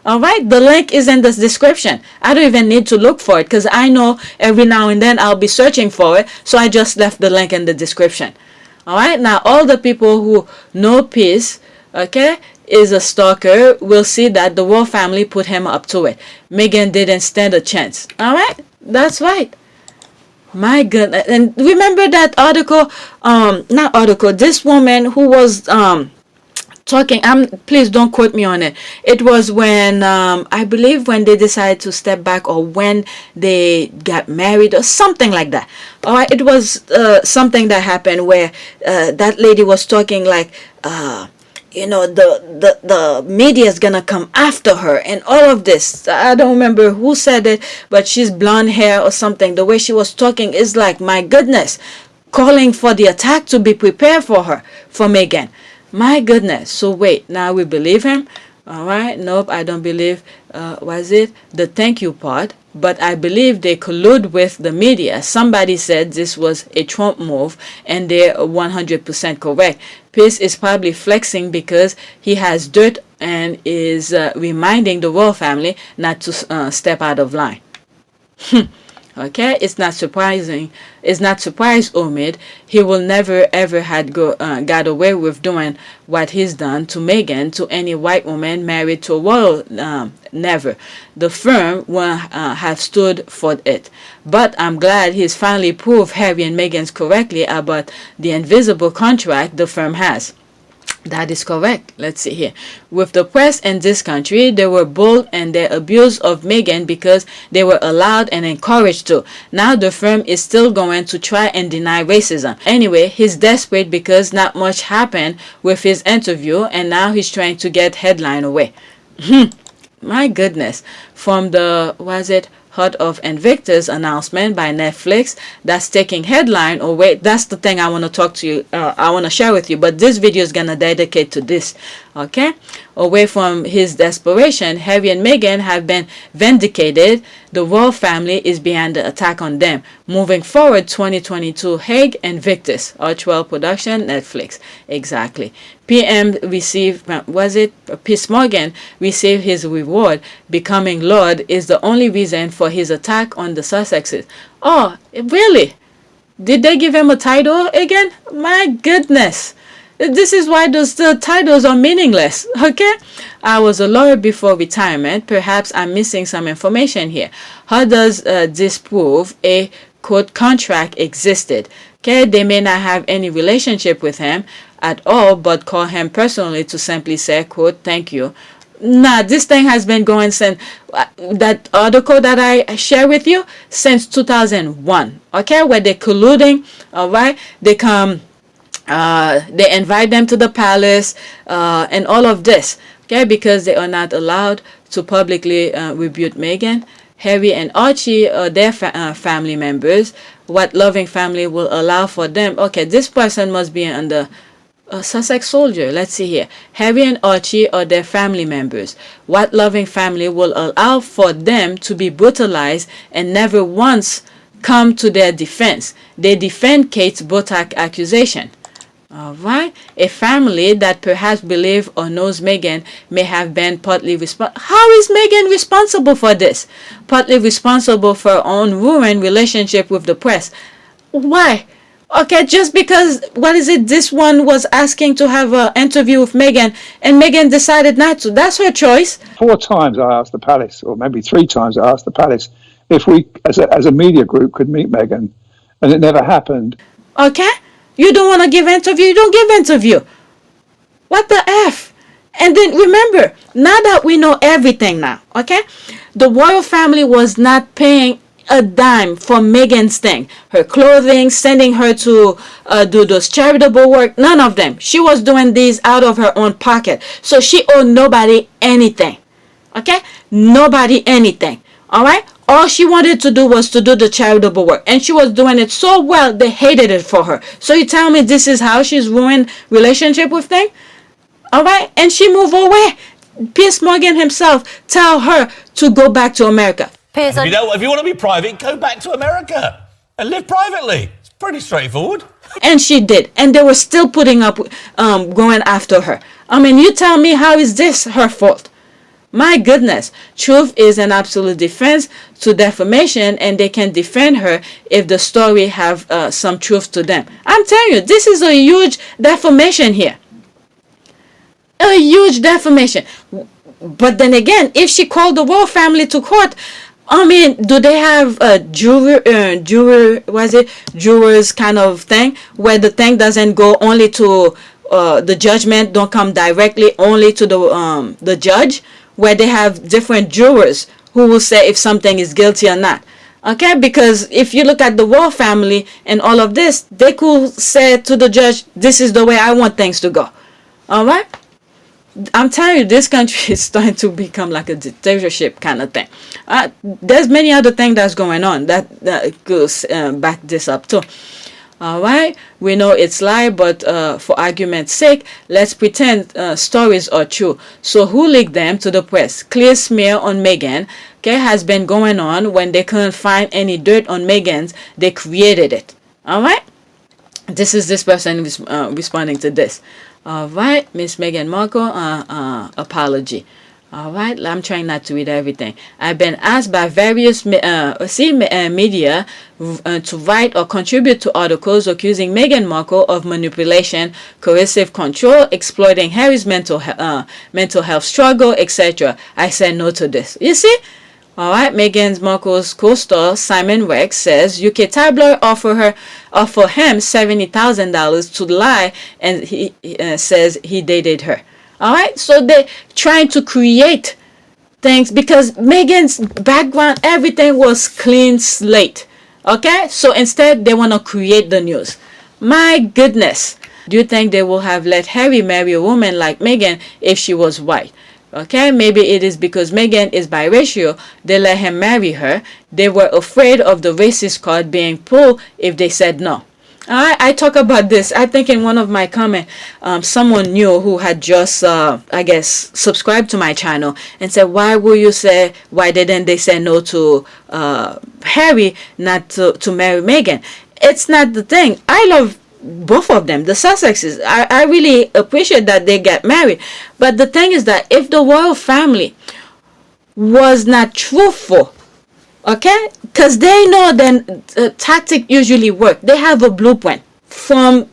Alright, the link is in the description. I don't even need to look for it because I know every now and then I'll be searching for it. So I just left the link in the description. Alright, now all the people who know Piers, okay, is a stalker will see that the royal family put him up to it. Meghan didn't stand a chance. Alright, that's right. My goodness. And remember that article, this woman who was talking, please don't quote me on it. It was when I believe when they decided to step back or when they got married or something like that. All right, it was something that happened where that lady was talking like the media is gonna come after her and all of this. I don't remember who said it, but she's blonde hair or something. The way she was talking is like, my goodness, calling for the attack to be prepared for her, for Meghan. My goodness. So wait, now we believe him? All right. Nope, I don't believe, was it the thank you part? But I believe they collude with the media. Somebody said this was a Trump move, and they're 100% correct. Piers is probably flexing because he has dirt and is reminding the royal family not to step out of line. Okay, it's not surprising. It's not surprise Omid. He will never ever got away with doing what he's done to Meghan, to any white woman married to a royal. Never. The firm will have stood for it. But I'm glad he's finally proved Harry and Meghan's correctly about the invisible contract the firm has. That is correct. Let's see here. With the press in this country, they were bold in their abuse of Meghan because they were allowed and encouraged to. Now the firm is still going to try and deny racism. Anyway, he's desperate because not much happened with his interview, and now he's trying to get headline away. My goodness. From the, was it, Heart of Invictus announcement by Netflix that's taking headline away. That's the thing I want to talk to you, I want to share with you, but this video is going to dedicate to this. Okay, away from his desperation, Harry and Meghan have been vindicated. The royal family is behind the attack on them. Moving forward, 2022 Hague Invictus, Archwell production, Netflix. Exactly. PM received, was it Piers Morgan received his reward. Becoming Lord is the only reason for his attack on the Sussexes. Oh, really? Did they give him a title again? My goodness. This is why those titles are meaningless. Okay, I was a lawyer before retirement. Perhaps I'm missing some information here. How does this prove a quote contract existed? Okay, they may not have any relationship with him at all, but call him personally to simply say quote thank you. Nah, this thing has been going since that article that I share with you since 2001. Okay, where they're colluding. All right, they come. They invite them to the palace and all of this, okay, because they are not allowed to publicly rebuke Meghan. Harry and Archie are their family members. What loving family will allow for them? Okay, this person must be under a Sussex soldier. Let's see here. Harry and Archie are their family members. What loving family will allow for them to be brutalized and never once come to their defense? They defend Kate's Botak accusation. Alright, a family that perhaps believe or knows Meghan may have been partly responsible. How is Meghan responsible for this? Partly responsible for her own ruined relationship with the press. Why? Okay, just because, what is it, this one was asking to have an interview with Meghan and Meghan decided not to. That's her choice. 4 times I asked the palace, or maybe 3 times I asked the palace, if we, as a media group, could meet Meghan, and it never happened. Okay? You don't want to give interview, you don't give interview. What the F? And then remember, now that we know everything now, okay? The royal family was not paying a dime for Meghan's thing. Her clothing, sending her to do those charitable work, none of them. She was doing these out of her own pocket. So she owed nobody anything. Okay? Nobody anything. Alright? All she wanted to do was to do the charitable work. And she was doing it so well, they hated it for her. So you tell me this is how she's ruined relationship with them? Alright? And she moved away. Piers Morgan himself tell her to go back to America. Piers, if you want to be private, go back to America and live privately. It's pretty straightforward. And she did. And they were still putting up, going after her. I mean, you tell me, how is this her fault? My goodness, truth is an absolute defense to defamation, and they can defend her if the story have some truth to them. I'm telling you, this is a huge defamation here. A huge defamation. But then again, if she called the royal family to court, I mean, do they have a jurors kind of thing where the thing doesn't go only to the judgment, don't come directly only to the judge? Where they have different jurors who will say if something is guilty or not. Okay, because if you look at the royal family and all of this, they could say to the judge, this is the way I want things to go. Alright? I'm telling you, this country is starting to become like a dictatorship kind of thing. There's many other things that's going on that goes back this up too. Alright, we know it's lie, but for argument's sake, let's pretend stories are true. So who leaked them to the press? Clear smear on Meghan, okay, has been going on. When they couldn't find any dirt on Meghan's, they created it. Alright, this is this person responding to this. Alright, Miss Meghan Markle, apology. All right, I'm trying not to read everything. I've been asked by various media to write or contribute to articles accusing Meghan Markle of manipulation, coercive control, exploiting Harry's mental health struggle, etc. I said no to this. You see? All right, Meghan Markle's co-star Simon Rex says UK tabloid offer him $70,000 to lie, and he says he dated her. All right, so they're trying to create things because Meghan's background, everything was clean slate. Okay, so instead they want to create the news. My goodness, do you think they will have let Harry marry a woman like Meghan if she was white? Okay, maybe it is because Meghan is biracial, they let him marry her. They were afraid of the racist card being pulled if they said no. I talk about this. I think in one of my comments, someone new who had just, I guess, subscribed to my channel and said, why didn't they say no to Harry, not to marry Meghan? It's not the thing. I love both of them, the Sussexes. I really appreciate that they get married. But the thing is that if the royal family was not truthful, okay, because they know then tactic usually work. They have a blueprint from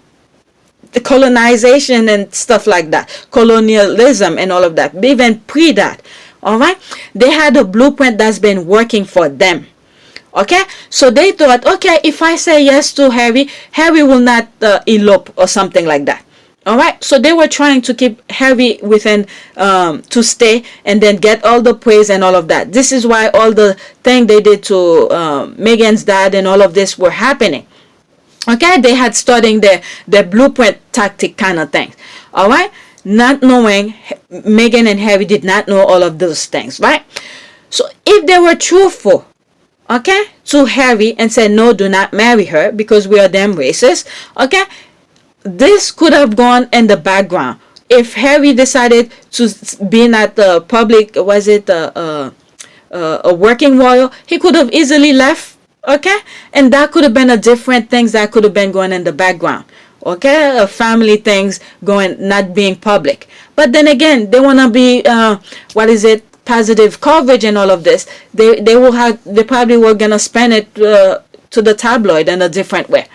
the colonization and stuff like that, colonialism and all of that, even pre that. All right, they had a blueprint that's been working for them. Okay, so they thought, okay, if I say yes to Harry, Harry will not elope or something like that. All right, so they were trying to keep Harry within to stay and then get all the praise and all of that. This is why all the thing they did to Meghan's dad and all of this were happening. Okay, they had studying their blueprint tactic kind of thing. All right, not knowing Meghan and Harry did not know all of those things, right? So if they were truthful, okay, to Harry and said no, do not marry her because we are damn racist, okay, this could have gone in the background. If Harry decided to be not the public, was it a working royal, he could have easily left, okay, and that could have been a different things that could have been going in the background, okay, family things going, not being public. But then again, they want to be positive coverage and all of this. They probably were gonna spend it to the tabloid in a different way.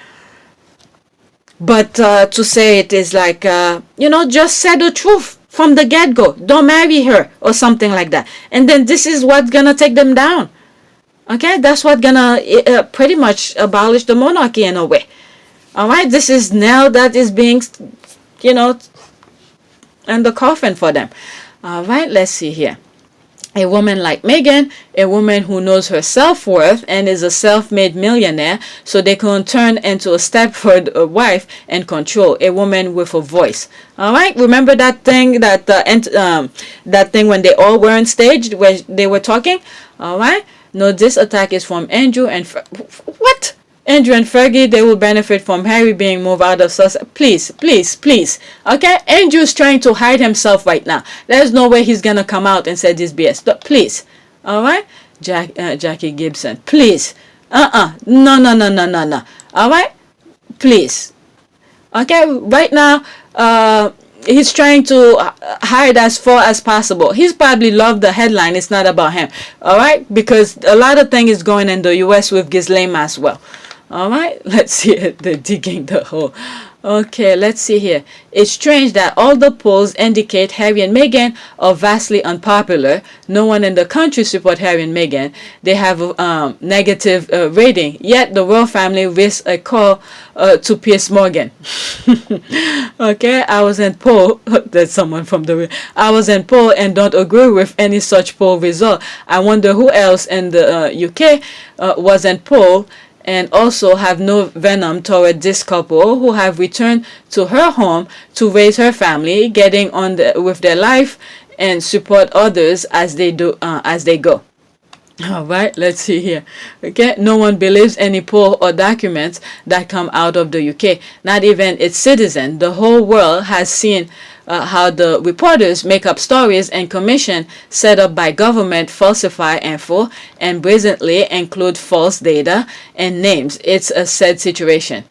But to say it is like, just say the truth from the get-go. Don't marry her or something like that. And then this is what's going to take them down. Okay, that's what's going to pretty much abolish the monarchy in a way. All right, this is now that is being, in the coffin for them. All right, let's see here. A woman like Meghan, a woman who knows her self-worth and is a self-made millionaire, so they can turn into a Stepford wife and control. A woman with a voice. All right, remember that thing that thing when they all were on stage where they were talking. All right, no, this attack is from Andrew and what? Andrew and Fergie, they will benefit from Harry being moved out of Sussex. Please, please, please. Okay? Andrew's trying to hide himself right now. There's no way he's going to come out and say this BS. But please. All right? Jackie Gibson. Please. No. All right? Please. Okay? Right now, he's trying to hide as far as possible. He's probably loved the headline. It's not about him. All right? Because a lot of things is going in the U.S. with Ghislaine as well. All right, let's see it. They're digging the hole. Okay, let's see here. It's strange that all the polls indicate Harry and Meghan are vastly unpopular. No one in the country supports Harry and Meghan. They have a negative rating. Yet the royal family risks a call to Piers Morgan. Okay, I was in poll. That's someone from the. I was in poll and don't agree with any such poll result. I wonder who else in the UK was in poll and also have no venom toward this couple who have returned to her home to raise her family, getting on with their life and support others as they go. All right, let's see here. Okay, no one believes any poll or documents that come out of the UK, not even its citizens. The whole world has seen how the reporters make up stories and commission set up by government falsify info and brazenly include false data and names. It's a sad situation.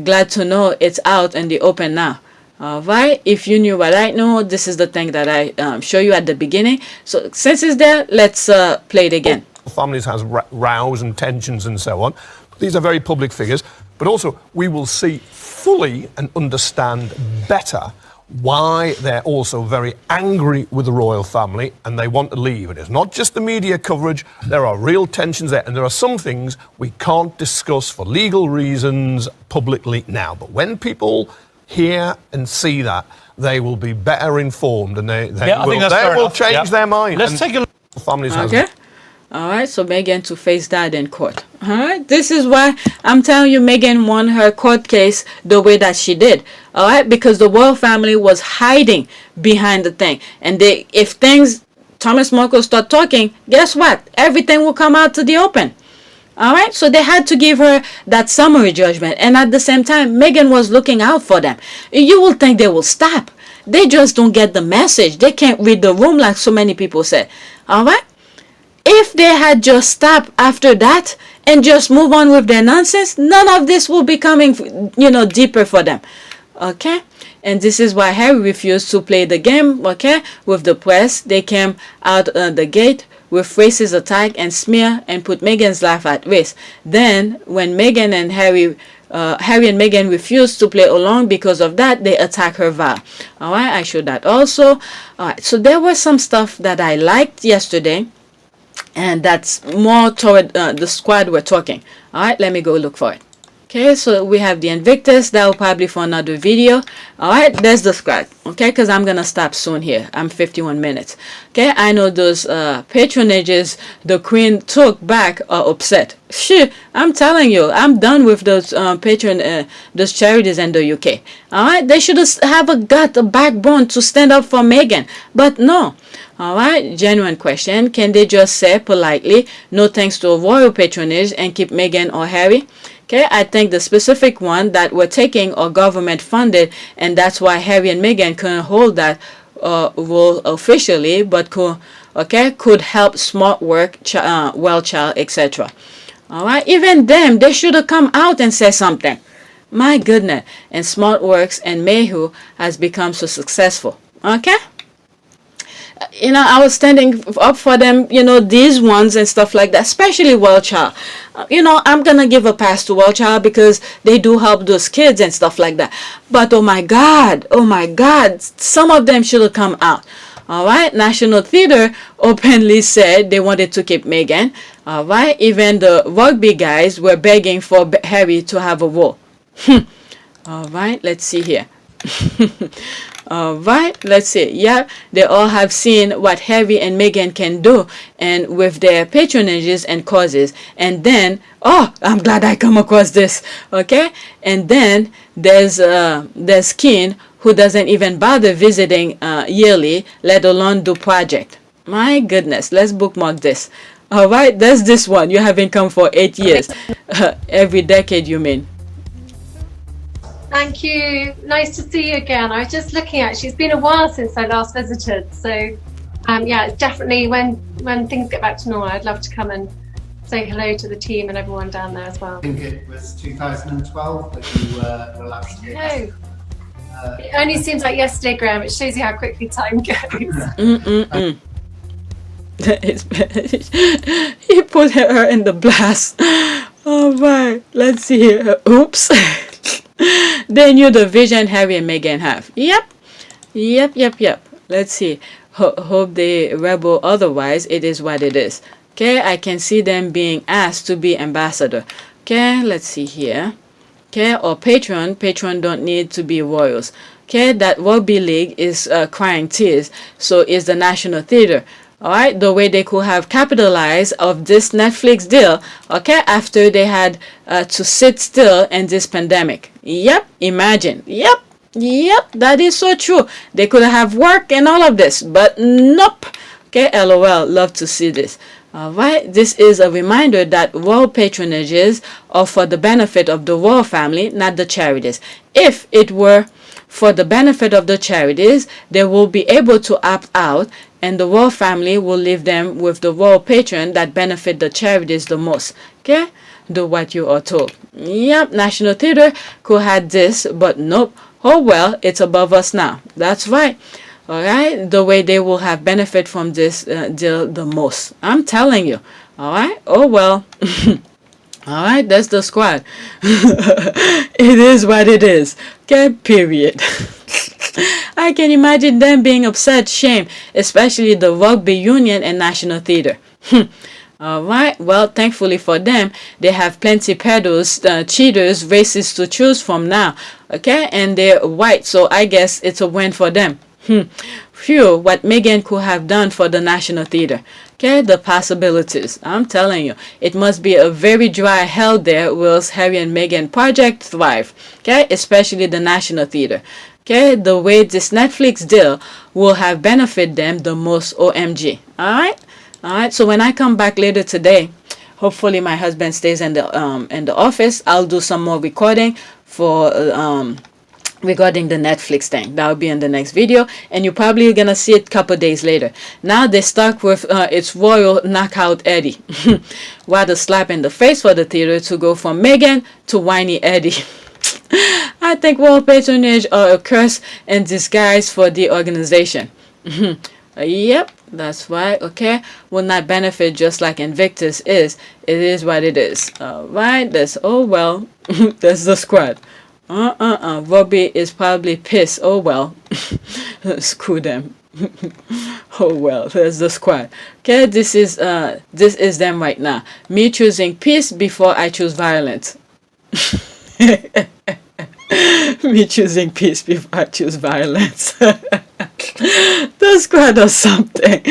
Glad to know it's out in the open now. All right, if you knew what I know, this is the thing that I show you at the beginning. So since it's there, let's play it again. Families has rows and tensions and so on. These are very public figures, but also we will see fully and understand better why they're also very angry with the royal family and they want to leave. It is not just the media coverage, there are real tensions there, and there are some things we can't discuss for legal reasons publicly now. But when people hear and see that, they will be better informed and they will change their mind. Let's take a look. Families has Okay. All right, so Meghan to face that in court. All right, this is why I'm telling you Meghan won her court case the way that she did. All right, because the royal family was hiding behind the thing. And if Thomas Markle start talking, guess what? Everything will come out to the open. All right, so they had to give her that summary judgment. And at the same time, Meghan was looking out for them. You will think they will stop. They just don't get the message. They can't read the room like so many people said. All right. If they had just stopped after that and just move on with their nonsense, none of this will be coming, deeper for them. Okay? And this is why Harry refused to play the game, okay, with the press. They came out the gate with racist attack and smear and put Meghan's life at risk. Then, when Meghan and Harry and Meghan refused to play along because of that, they attacked her vow. All right, I showed that also. All right, so there was some stuff that I liked yesterday. And that's more toward the squad we're talking. All right, let me go look for it. Okay, so we have the Invictus. That will probably for another video. All right, there's the squad. Okay, because I'm going to stop soon here. I'm 51 minutes. Okay, I know those patronages the Queen took back are upset. Shit, I'm telling you, I'm done with those those charities in the UK. All right, they should have a backbone to stand up for Meghan. But no. All right, genuine question. Can they just say politely, no thanks to royal patronage and keep Meghan or Harry? Okay, I think the specific one that we're taking are government funded, and that's why Harry and Meghan couldn't hold that role officially, but could help smart work, well child, etc. All right, even them, they should have come out and said something. My goodness, and Smart Works and Mayhew has become so successful. Okay. I was standing up for them, these ones and stuff like that, especially Well Child. I'm going to give a pass to Well Child because they do help those kids and stuff like that. But oh my God, some of them should have come out. All right, National Theatre openly said they wanted to keep Meghan. All right, even the rugby guys were begging for Harry to have a role. All right, let's see here. All right, let's see. Yeah, they all have seen what Harry and Meghan can do, and with their patronages and causes. And then, I'm glad I come across this. Okay, and then there's Keane, who doesn't even bother visiting yearly, let alone do project. My goodness, let's bookmark this. All right, there's this one. You haven't come for 8 years. Every decade, you mean? Thank you. Nice to see you again. I was just looking at, it's been a while since I last visited. So, definitely when things get back to normal, I'd love to come and say hello to the team and everyone down there as well. I think it was 2012 that you were last year. No. It only seems like yesterday, Graham. It shows you how quickly time goes. He put her in the blast. All right, let's see here. Oops. They knew the vision Harry and Meghan have. Yep. Let's see. Hope they rebel otherwise. It is what it is. Okay, I can see them being asked to be ambassador. Okay, let's see here. Okay, or patron. Patron don't need to be royals. Okay, that rugby league is crying tears. So is the National Theatre. All right, the way they could have capitalized of this Netflix deal, okay, after they had to sit still in this pandemic. Yep, imagine. Yep, that is so true. They could have worked and all of this, but nope. Okay, LOL, love to see this. All right, this is a reminder that royal patronages are for the benefit of the royal family, not the charities. If it were for the benefit of the charities, they will be able to opt out, and the royal family will leave them with the royal patron that benefit the charities the most. Okay, do what you are told. Yep, National Theatre could have this, but nope. Oh well, it's above us now. That's right. All right, the way they will have benefit from this deal the most. I'm telling you. All right. Oh well. All right, that's the squad. It is what it is. Okay, period. I can imagine them being upset, shame, especially the rugby union and National Theatre. All right, well, thankfully for them, they have plenty pedos, cheaters, racists to choose from now. Okay, and they're white, so I guess it's a win for them. Phew, what Meghan could have done for the National Theatre. Okay, the possibilities. I'm telling you, it must be a very dry hell there whilst Harry and Meghan project thrive. Okay, especially the National Theatre. Okay, the way this Netflix deal will have benefit them the most, OMG. Alright? Alright, so when I come back later today, hopefully my husband stays in the office. I'll do some more recording for regarding the Netflix thing. That'll be in the next video, and you're probably gonna see it a couple days later. Now they stuck with its royal knockout Eddie. What a slap in the face for the theater to go from Meghan to whiny Eddie. I think royal patronage are a curse in disguise for the organization. Yep, that's right. Okay, will not benefit just like Invictus is. It is what it is. All right, that's oh well. That's the squad. Robbie is probably pissed. Oh well. Screw them. Oh well, there's the squad. Okay, this is them right now. Me choosing peace before I choose violence. Me choosing peace before I choose violence. The squad or something.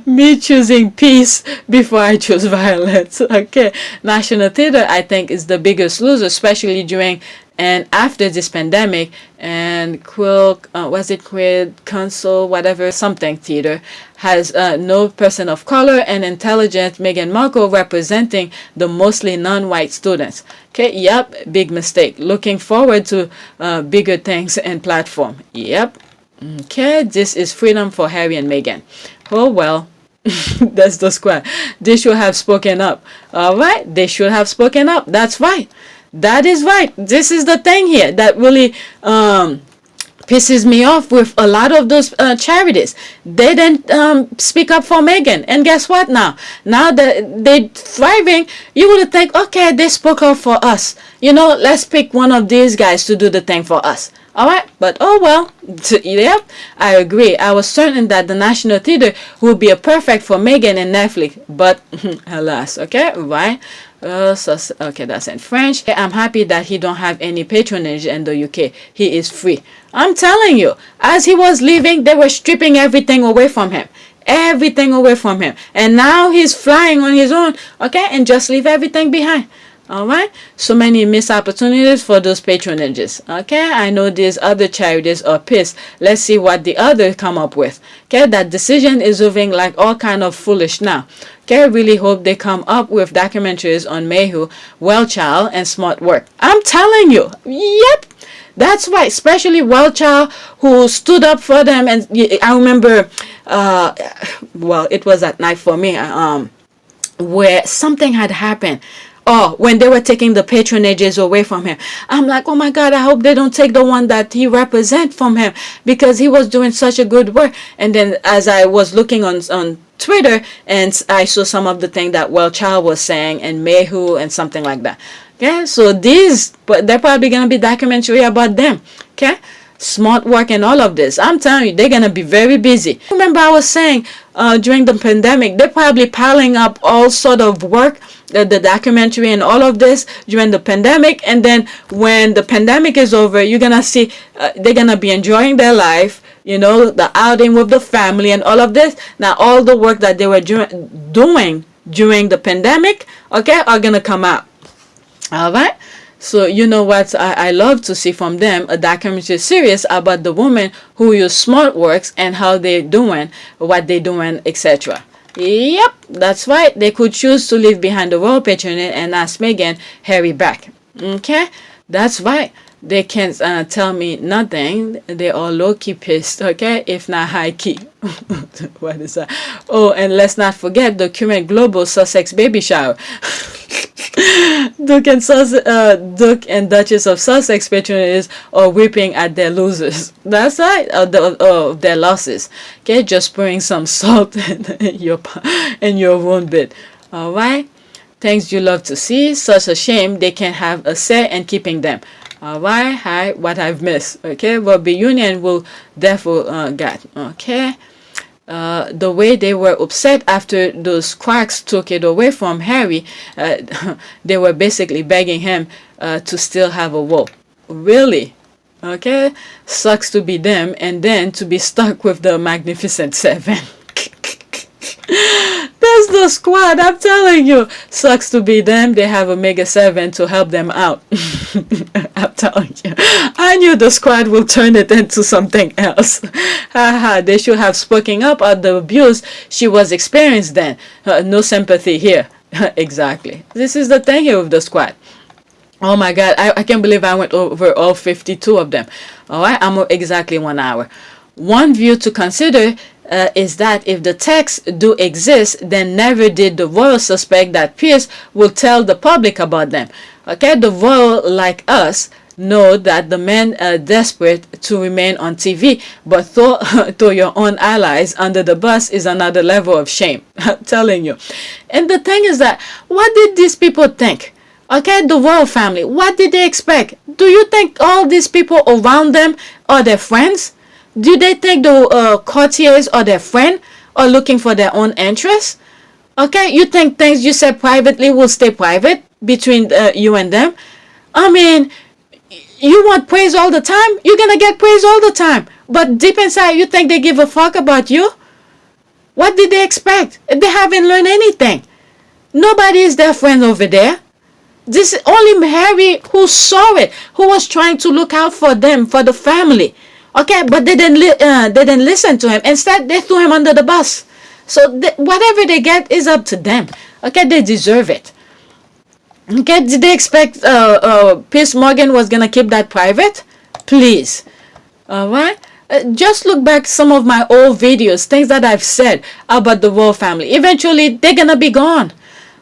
Me choosing peace before I choose violence. Okay, National Theatre I think is the biggest loser, especially during and after this pandemic. And Quill, was it Quill Council, whatever, something theater has no person of color and intelligent Meghan Markle representing the mostly non-white students. Okay, yep, big mistake. Looking forward to bigger things and platform. Yep. Okay, this is freedom for Harry and Meghan. Oh well. That's the squad. They should have spoken up. All right, they should have spoken up. That's right. That is right. This is the thing here that really pisses me off with a lot of those charities. They didn't speak up for Meghan. And guess what now? Now that they're thriving, you would think, okay, they spoke up for us. You know, let's pick one of these guys to do the thing for us. All right, but oh well. Yep, I agree. I was certain that the National Theatre would be a perfect for Meghan and Netflix, but alas, okay, right? Okay, that's in French. I'm happy that he don't have any patronage in the UK. He is free. I'm telling you, as he was leaving, they were stripping everything away from him. Everything away from him. And now he's flying on his own, okay, and just leave everything behind. All right, so many missed opportunities for those patronages. Okay, I know these other charities are pissed. Let's see what the others come up with. Okay, that decision is moving like all kind of foolish now. Okay, I really hope they come up with documentaries on Mayhew, Well Child, and Smart Work. I'm telling you, yep, that's right. Especially Well Child, who stood up for them, and I remember, well, it was at night for me, where something had happened. Oh, when they were taking the patronages away from him. I'm like, oh my God, I hope they don't take the one that he represents from him, because he was doing such a good work. And then as I was looking on Twitter, and I saw some of the things that Well Child was saying, and Mayhew and something like that. Okay, so but they're probably going to be documentary about them. Okay, Smart Work and all of this. I'm telling you, they're going to be very busy. Remember I was saying during the pandemic, they're probably piling up all sort of work, the documentary and all of this during the pandemic. And then when the pandemic is over, you're going to see they're going to be enjoying their life, you know, the outing with the family and all of this. Now, all the work that they were doing during the pandemic, okay, are going to come out. All right. So you know what I love to see from them, a documentary series about the women who use Smart Works and how they're doing, what they're doing, etc. Yep, that's right. They could choose to leave behind the royal patronage and ask Meghan Harry back. Okay, that's right. They can't tell me nothing. They all low-key pissed, okay? If not high-key. What is that? Oh, and let's not forget the current global Sussex baby shower. Duke and Duchess of Sussex patronages are weeping at their losers. That's right, of their losses. Okay, just pouring some salt in your wound bit. All right? Things you love to see. Such a shame they can't have a say in keeping them. All right, hi, what I've missed. Okay, well, the union will therefore get. Okay, the way they were upset after those quacks took it away from Harry, they were basically begging him to still have a wool. Really? Okay, sucks to be them, and then to be stuck with the Magnificent Seven. That's the squad, I'm telling you. Sucks to be them. They have Omega 7 to help them out. I'm telling you. I knew the squad will turn it into something else. Haha, they should have spoken up at the abuse she was experiencing then. No sympathy here. Exactly. This is the thing here with the squad. Oh my God, I can't believe I went over all 52 of them. All right, I'm exactly 1 hour. One view to consider is that if the texts do exist, then never did the royal suspect that Piers will tell the public about them. Okay, the royal, like us, know that the men are desperate to remain on TV, but throw your own allies under the bus is another level of shame. I'm telling you. And the thing is that, what did these people think? Okay, the royal family, what did they expect? Do you think all these people around them are their friends? Do they think the courtiers are their friend or looking for their own interests? Okay, you think things you said privately will stay private between you and them? I mean, you want praise all the time? You're going to get praise all the time. But deep inside, you think they give a fuck about you? What did they expect? They haven't learned anything. Nobody is their friend over there. This is only Harry who saw it, who was trying to look out for them, for the family. Okay, but they didn't listen to him. Instead, they threw him under the bus. So whatever they get is up to them. Okay, they deserve it. Okay, did they expect Piers Morgan was gonna keep that private? Please. All right. Just look back some of my old videos, things that I've said about the royal family. Eventually, they're gonna be gone.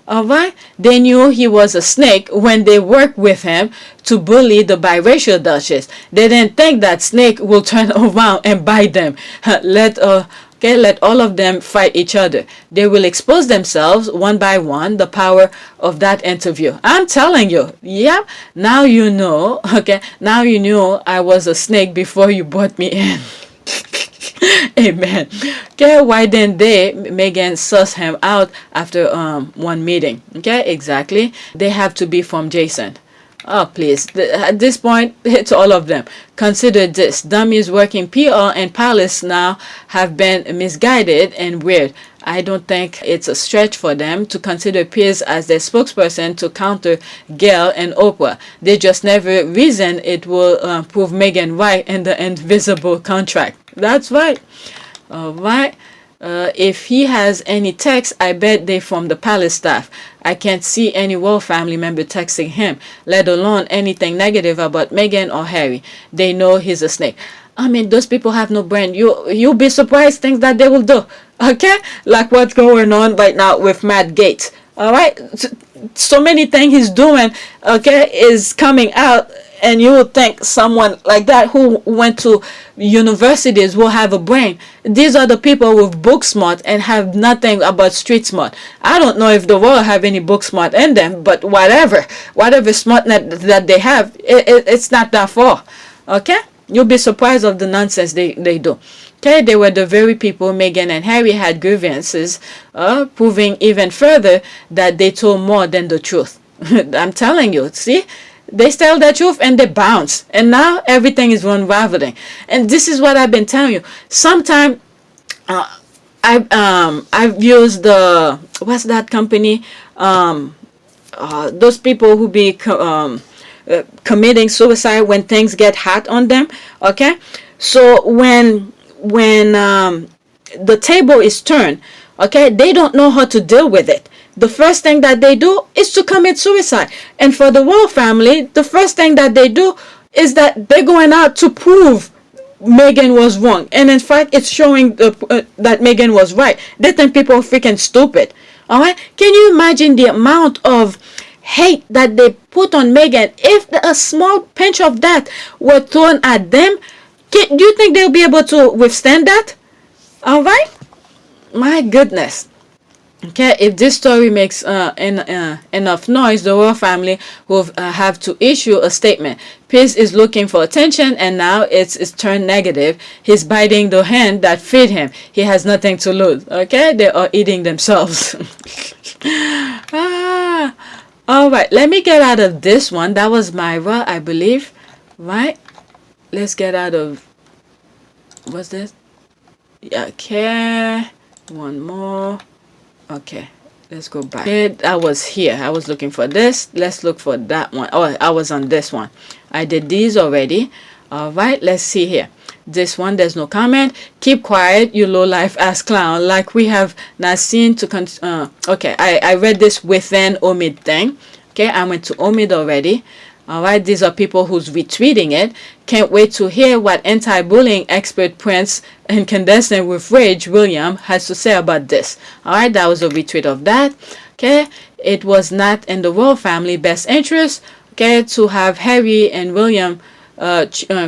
All right, they knew he was a snake when they worked with him to bully the biracial duchess. They didn't think that snake will turn around and bite them. Let all of them fight each other. They will expose themselves one by one. The power of that interview. I'm telling you. Yeah. Now you know. Okay. Now you knew I was a snake before you brought me in. Amen. Okay, why didn't Meghan suss him out after one meeting? Okay, exactly. They have to be from Jason. Oh, please. At this point, it's all of them. Consider this. Dummies working PR and Palace now have been misguided and weird. I don't think it's a stretch for them to consider Piers as their spokesperson to counter Gayle and Oprah. They just never reason it will prove Meghan right in the invisible contract. That's right. All right. If he has any text, I bet they from the palace staff. I can't see any royal family member texting him, let alone anything negative about Meghan or Harry. They know he's a snake. I mean, those people have no brain. You'll be surprised things that they will do. Okay? Like what's going on right now with Matt Gaetz. All right? So many things he's doing, okay, is coming out. And you would think someone like that who went to universities will have a brain. These are the people with book smart and have nothing about street smart. I don't know if the world have any book smart in them, but whatever smartness that they have, it's not that far. Okay? You'll be surprised of the nonsense they do. Okay, they were the very people Meghan and Harry had grievances, proving even further that they told more than the truth. I'm telling you, see? They tell the truth and they bounce. And now everything is unraveling. And this is what I've been telling you. Sometimes I've used the, what's that company? Those people who be committing suicide when things get hot on them. Okay? So when the table is turned, okay, they don't know how to deal with it. The first thing that they do is to commit suicide. And for the royal family, the first thing that they do is that they're going out to prove Meghan was wrong, and in fact it's showing that Meghan was right. They think people are freaking stupid. All right, can you imagine the amount of hate that they put on Meghan? If a small pinch of that were thrown at them, do you think they'll be able to withstand that? All right, my goodness. Okay, if this story makes enough noise, the royal family will have to issue a statement. Piers is looking for attention, and now it's turned negative. He's biting the hand that fed him. He has nothing to lose. Okay, they are eating themselves. All right, let me get out of this one. That was Myra, I believe. Right? Let's get out of... What's this? Okay, one more. Okay, let's go back. Okay, I was here. I was looking for this. Let's look for that one. Oh, I was on this one. I did these already. All right, let's see here. This one, there's no comment. Keep quiet, you low life ass clown. Like we have not seen to okay, I read this within Omid thing. Okay, I went to Omid already. All right, these are people who's retweeting it. Can't wait to hear what anti-bullying expert Prince Incandescent with Rage William has to say about this. All right, that was a retweet of that. Okay, it was not in the royal family best interest, okay, to have Harry and William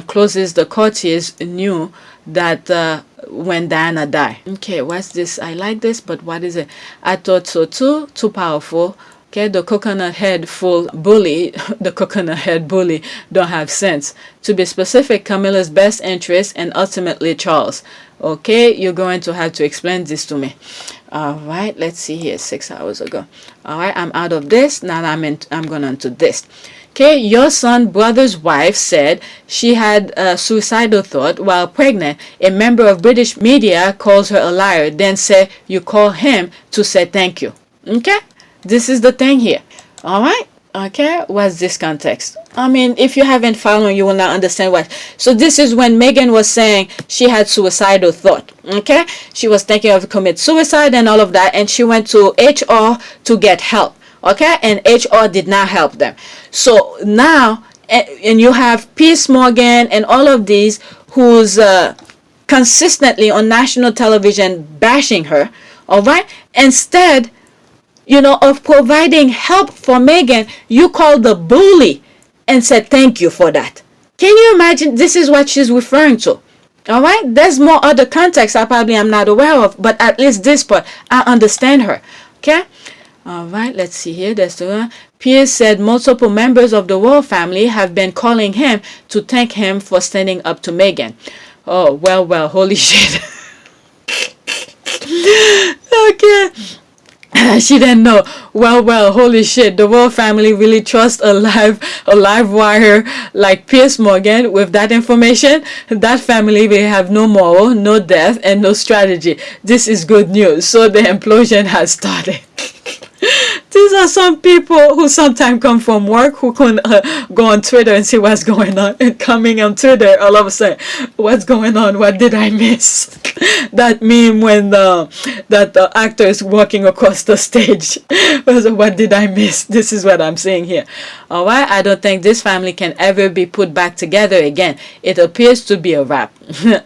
closes the courtiers knew that when Diana died. Okay, what's this? I like this, but what is it? I thought so too. Too powerful. Okay, the coconut head full bully, the coconut head bully don't have sense. To be specific, Camilla's best interest and ultimately Charles. Okay, you're going to have to explain this to me. All right, let's see here, 6 hours ago. All right, I'm out of this. Now I'm going into this. Okay, your son brother's wife said she had a suicidal thought while pregnant. A member of British media calls her a liar, then say you call him to say thank you. Okay? This is the thing here. All right. Okay. What's this context? I mean, if you haven't followed, you will not understand what. So this is when Meghan was saying she had suicidal thought. Okay. She was thinking of commit suicide and all of that. And she went to HR to get help. Okay. And HR did not help them. So now, and you have Piers Morgan and all of these who's consistently on national television bashing her. All right. Instead, you know, of providing help for Meghan, you called the bully and said thank you for that. Can you imagine? This is what she's referring to. All right. There's more other context I probably am not aware of, but at least this part, I understand her. Okay. All right. Let's see here. There's the one. Piers said multiple members of the royal family have been calling him to thank him for standing up to Meghan. Oh, well, holy shit. Okay. She didn't know. Well, holy shit. The royal family really trusts a live wire like Piers Morgan with that information. That family will have no moral, no depth, and no strategy. This is good news. So the implosion has started. These are some people who sometimes come from work who can go on Twitter and see what's going on. And coming on Twitter, all of a sudden, what's going on? What did I miss? That meme when the actor is walking across the stage. What did I miss? This is what I'm saying here. All right, I don't think this family can ever be put back together again. It appears to be a wrap.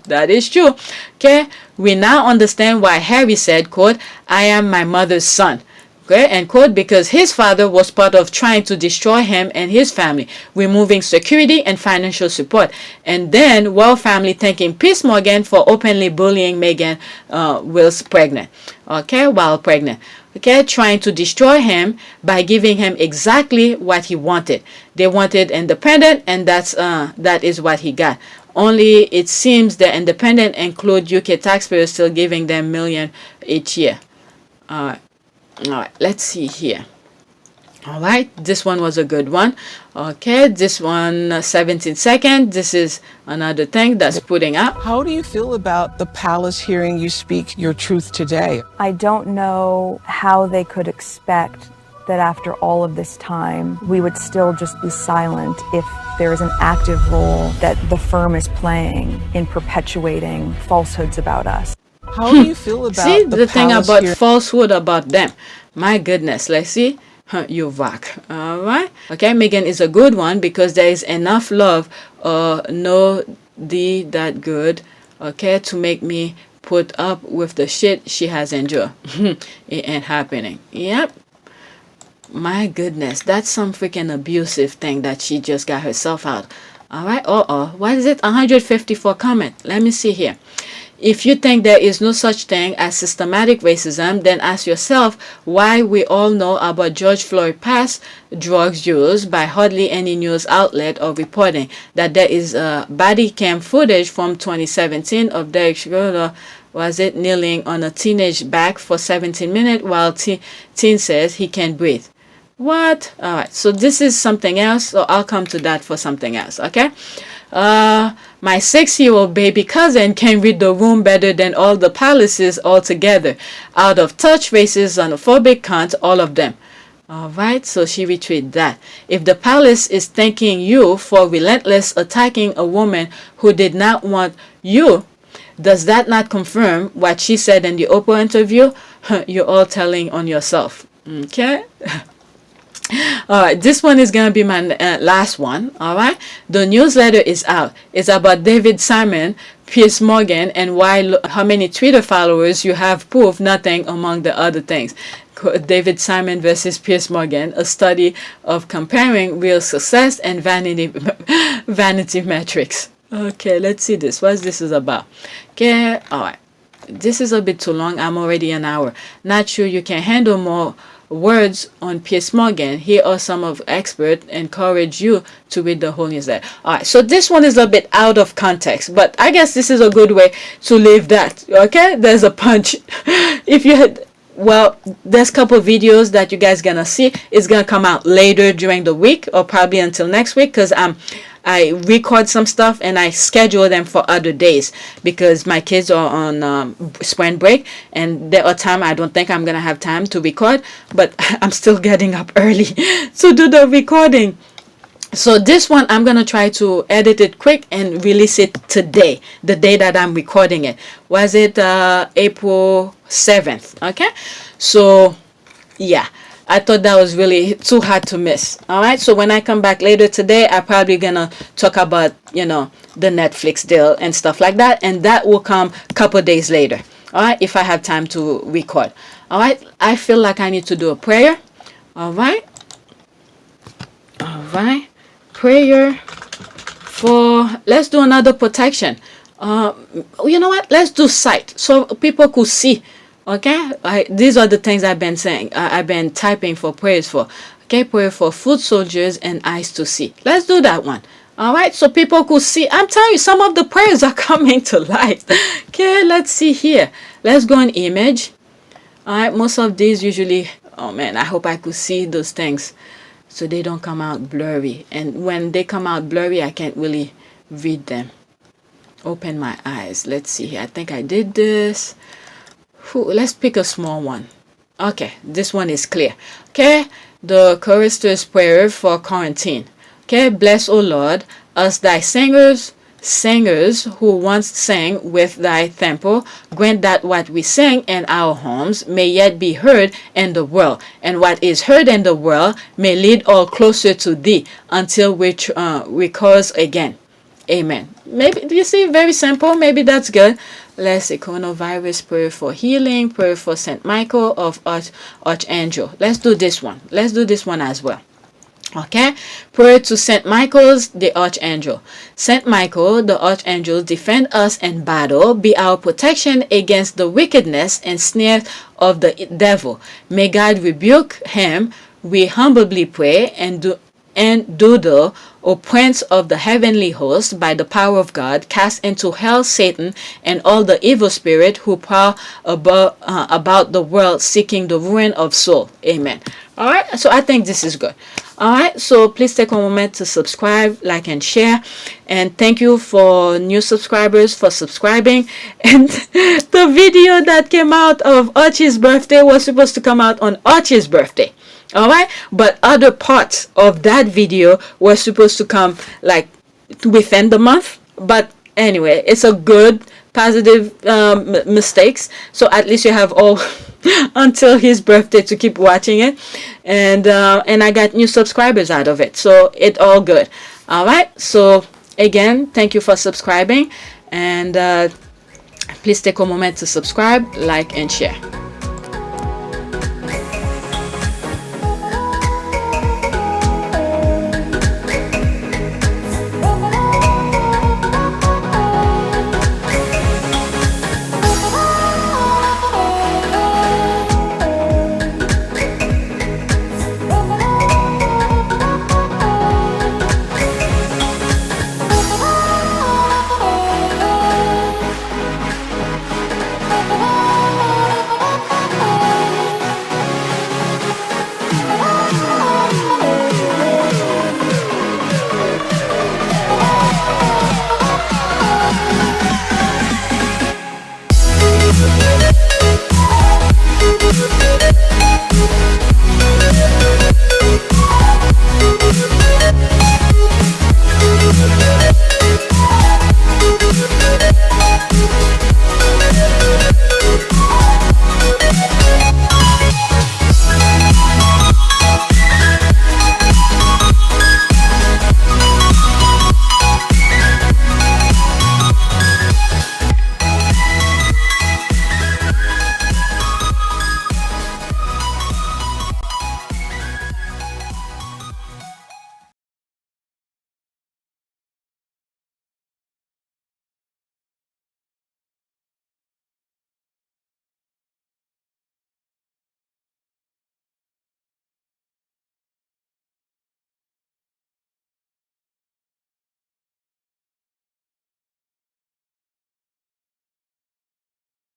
That is true. Okay, we now understand why Harry said, quote, I am my mother's son. Okay, end quote, because his father was part of trying to destroy him and his family, removing security and financial support. And then royal family thanking Piers Morgan for openly bullying Meghan whilst pregnant. Okay, while pregnant. Okay, trying to destroy him by giving him exactly what he wanted. They wanted independent, and that is what he got. Only it seems the independent include UK taxpayers still giving them millions each year. All right, let's see here. All right, this one was a good one. Okay, this one 17 seconds. This is another thing that's putting up. How do you feel about the palace hearing you speak your truth today? I don't know how they could expect that after all of this time, we would still just be silent if there is an active role that the firm is playing in perpetuating falsehoods about us. How do you feel about see the thing about falsehood about them? My goodness, let's see. you rock. All right. Okay, Megan is a good one because there is enough love no D that good, okay, to make me put up with the shit she has endured. It ain't happening. Yep. My goodness, that's some freaking abusive thing that she just got herself out. All right. What is it? 154 comment. Let me see here. If you think there is no such thing as systematic racism, then ask yourself why we all know about George Floyd past drugs use by hardly any news outlet or reporting that there is body cam footage from 2017 of Derek Schroeder, was it, kneeling on a teenage back for 17 minutes while teen says he can't breathe. What? All right. So this is something else. So I'll come to that for something else. Okay. My 6-year-old baby cousin can read the room better than all the palaces all together. Out of touch, racist, xenophobic, cunt, all of them. All right, so she retweeted that. If the palace is thanking you for relentless attacking a woman who did not want you, does that not confirm what she said in the Oprah interview? You're all telling on yourself. Okay. All right, this one is going to be my last one. All right, the newsletter is out. It's about David Simon, Piers Morgan, and how many Twitter followers you have proved nothing among the other things. David Simon versus Piers Morgan, a study of comparing real success and vanity metrics. Okay, let's see this. What this is about. Okay, all right. This is a bit too long. I'm already an hour. Not sure you can handle more words on Piers Morgan. Here are some of experts encourage you to read the whole newsletter. All right, so this one is a bit out of context, but I guess this is a good way to leave that. Okay, there's a punch. If you had, well, there's a couple of videos that you guys gonna see. It's gonna come out later during the week or probably until next week because I record some stuff and I schedule them for other days because my kids are on spring break and there are times I don't think I'm gonna have time to record, but I'm still getting up early to do the recording. So this one I'm gonna try to edit it quick and release it today, the day that I'm recording it. Was it April 7th? Okay, so yeah, I thought that was really too hard to miss. All right, so when I come back later today, I'm probably gonna talk about, you know, the Netflix deal and stuff like that, and that will come a couple days later. All right, if I have time to record. All right, I feel like I need to do a prayer. All right, prayer for, let's do another protection. You know what, let's do sight so people could see. Okay, these are the things I've been saying. I've been typing for prayers for. Okay, prayer for foot soldiers and eyes to see. Let's do that one. All right, so people could see. I'm telling you, some of the prayers are coming to life. Okay, let's see here. Let's go in image. All right, most of these usually, oh man, I hope I could see those things so they don't come out blurry. And when they come out blurry, I can't really read them. Open my eyes. Let's see here. I think I did this. Let's pick a small one. Okay, this one is clear. Okay, the chorister's prayer for quarantine. Okay, bless, O Lord, us thy singers who once sang with thy temple. Grant that what we sing in our homes may yet be heard in the world, and what is heard in the world may lead all closer to thee until we recurs again. Amen. Maybe, do you see, very simple. Maybe that's good. Let's see, coronavirus, prayer for healing, prayer for Saint Michael of Archangel. Let's do this one. Let's do this one as well. Okay, prayer to Saint Michael's, the Archangel. Saint Michael, the Archangel, defend us in battle, be our protection against the wickedness and snares of the devil. May God rebuke him, we humbly pray, and do the, O Prince of the heavenly host, by the power of God, cast into hell Satan and all the evil spirit who prowl about the world seeking the ruin of soul. Amen. All right, so I think this is good. All right, so please take a moment to subscribe, like, and share. And thank you for new subscribers for subscribing. And the video that came out of Archie's birthday was supposed to come out on Archie's birthday. All right, but other parts of that video were supposed to come like within the month. But anyway, it's a good positive mistakes, so at least you have all until his birthday to keep watching it, and I got new subscribers out of it, so it all good. All right, so again, thank you for subscribing, and please take a moment to subscribe, like, and share.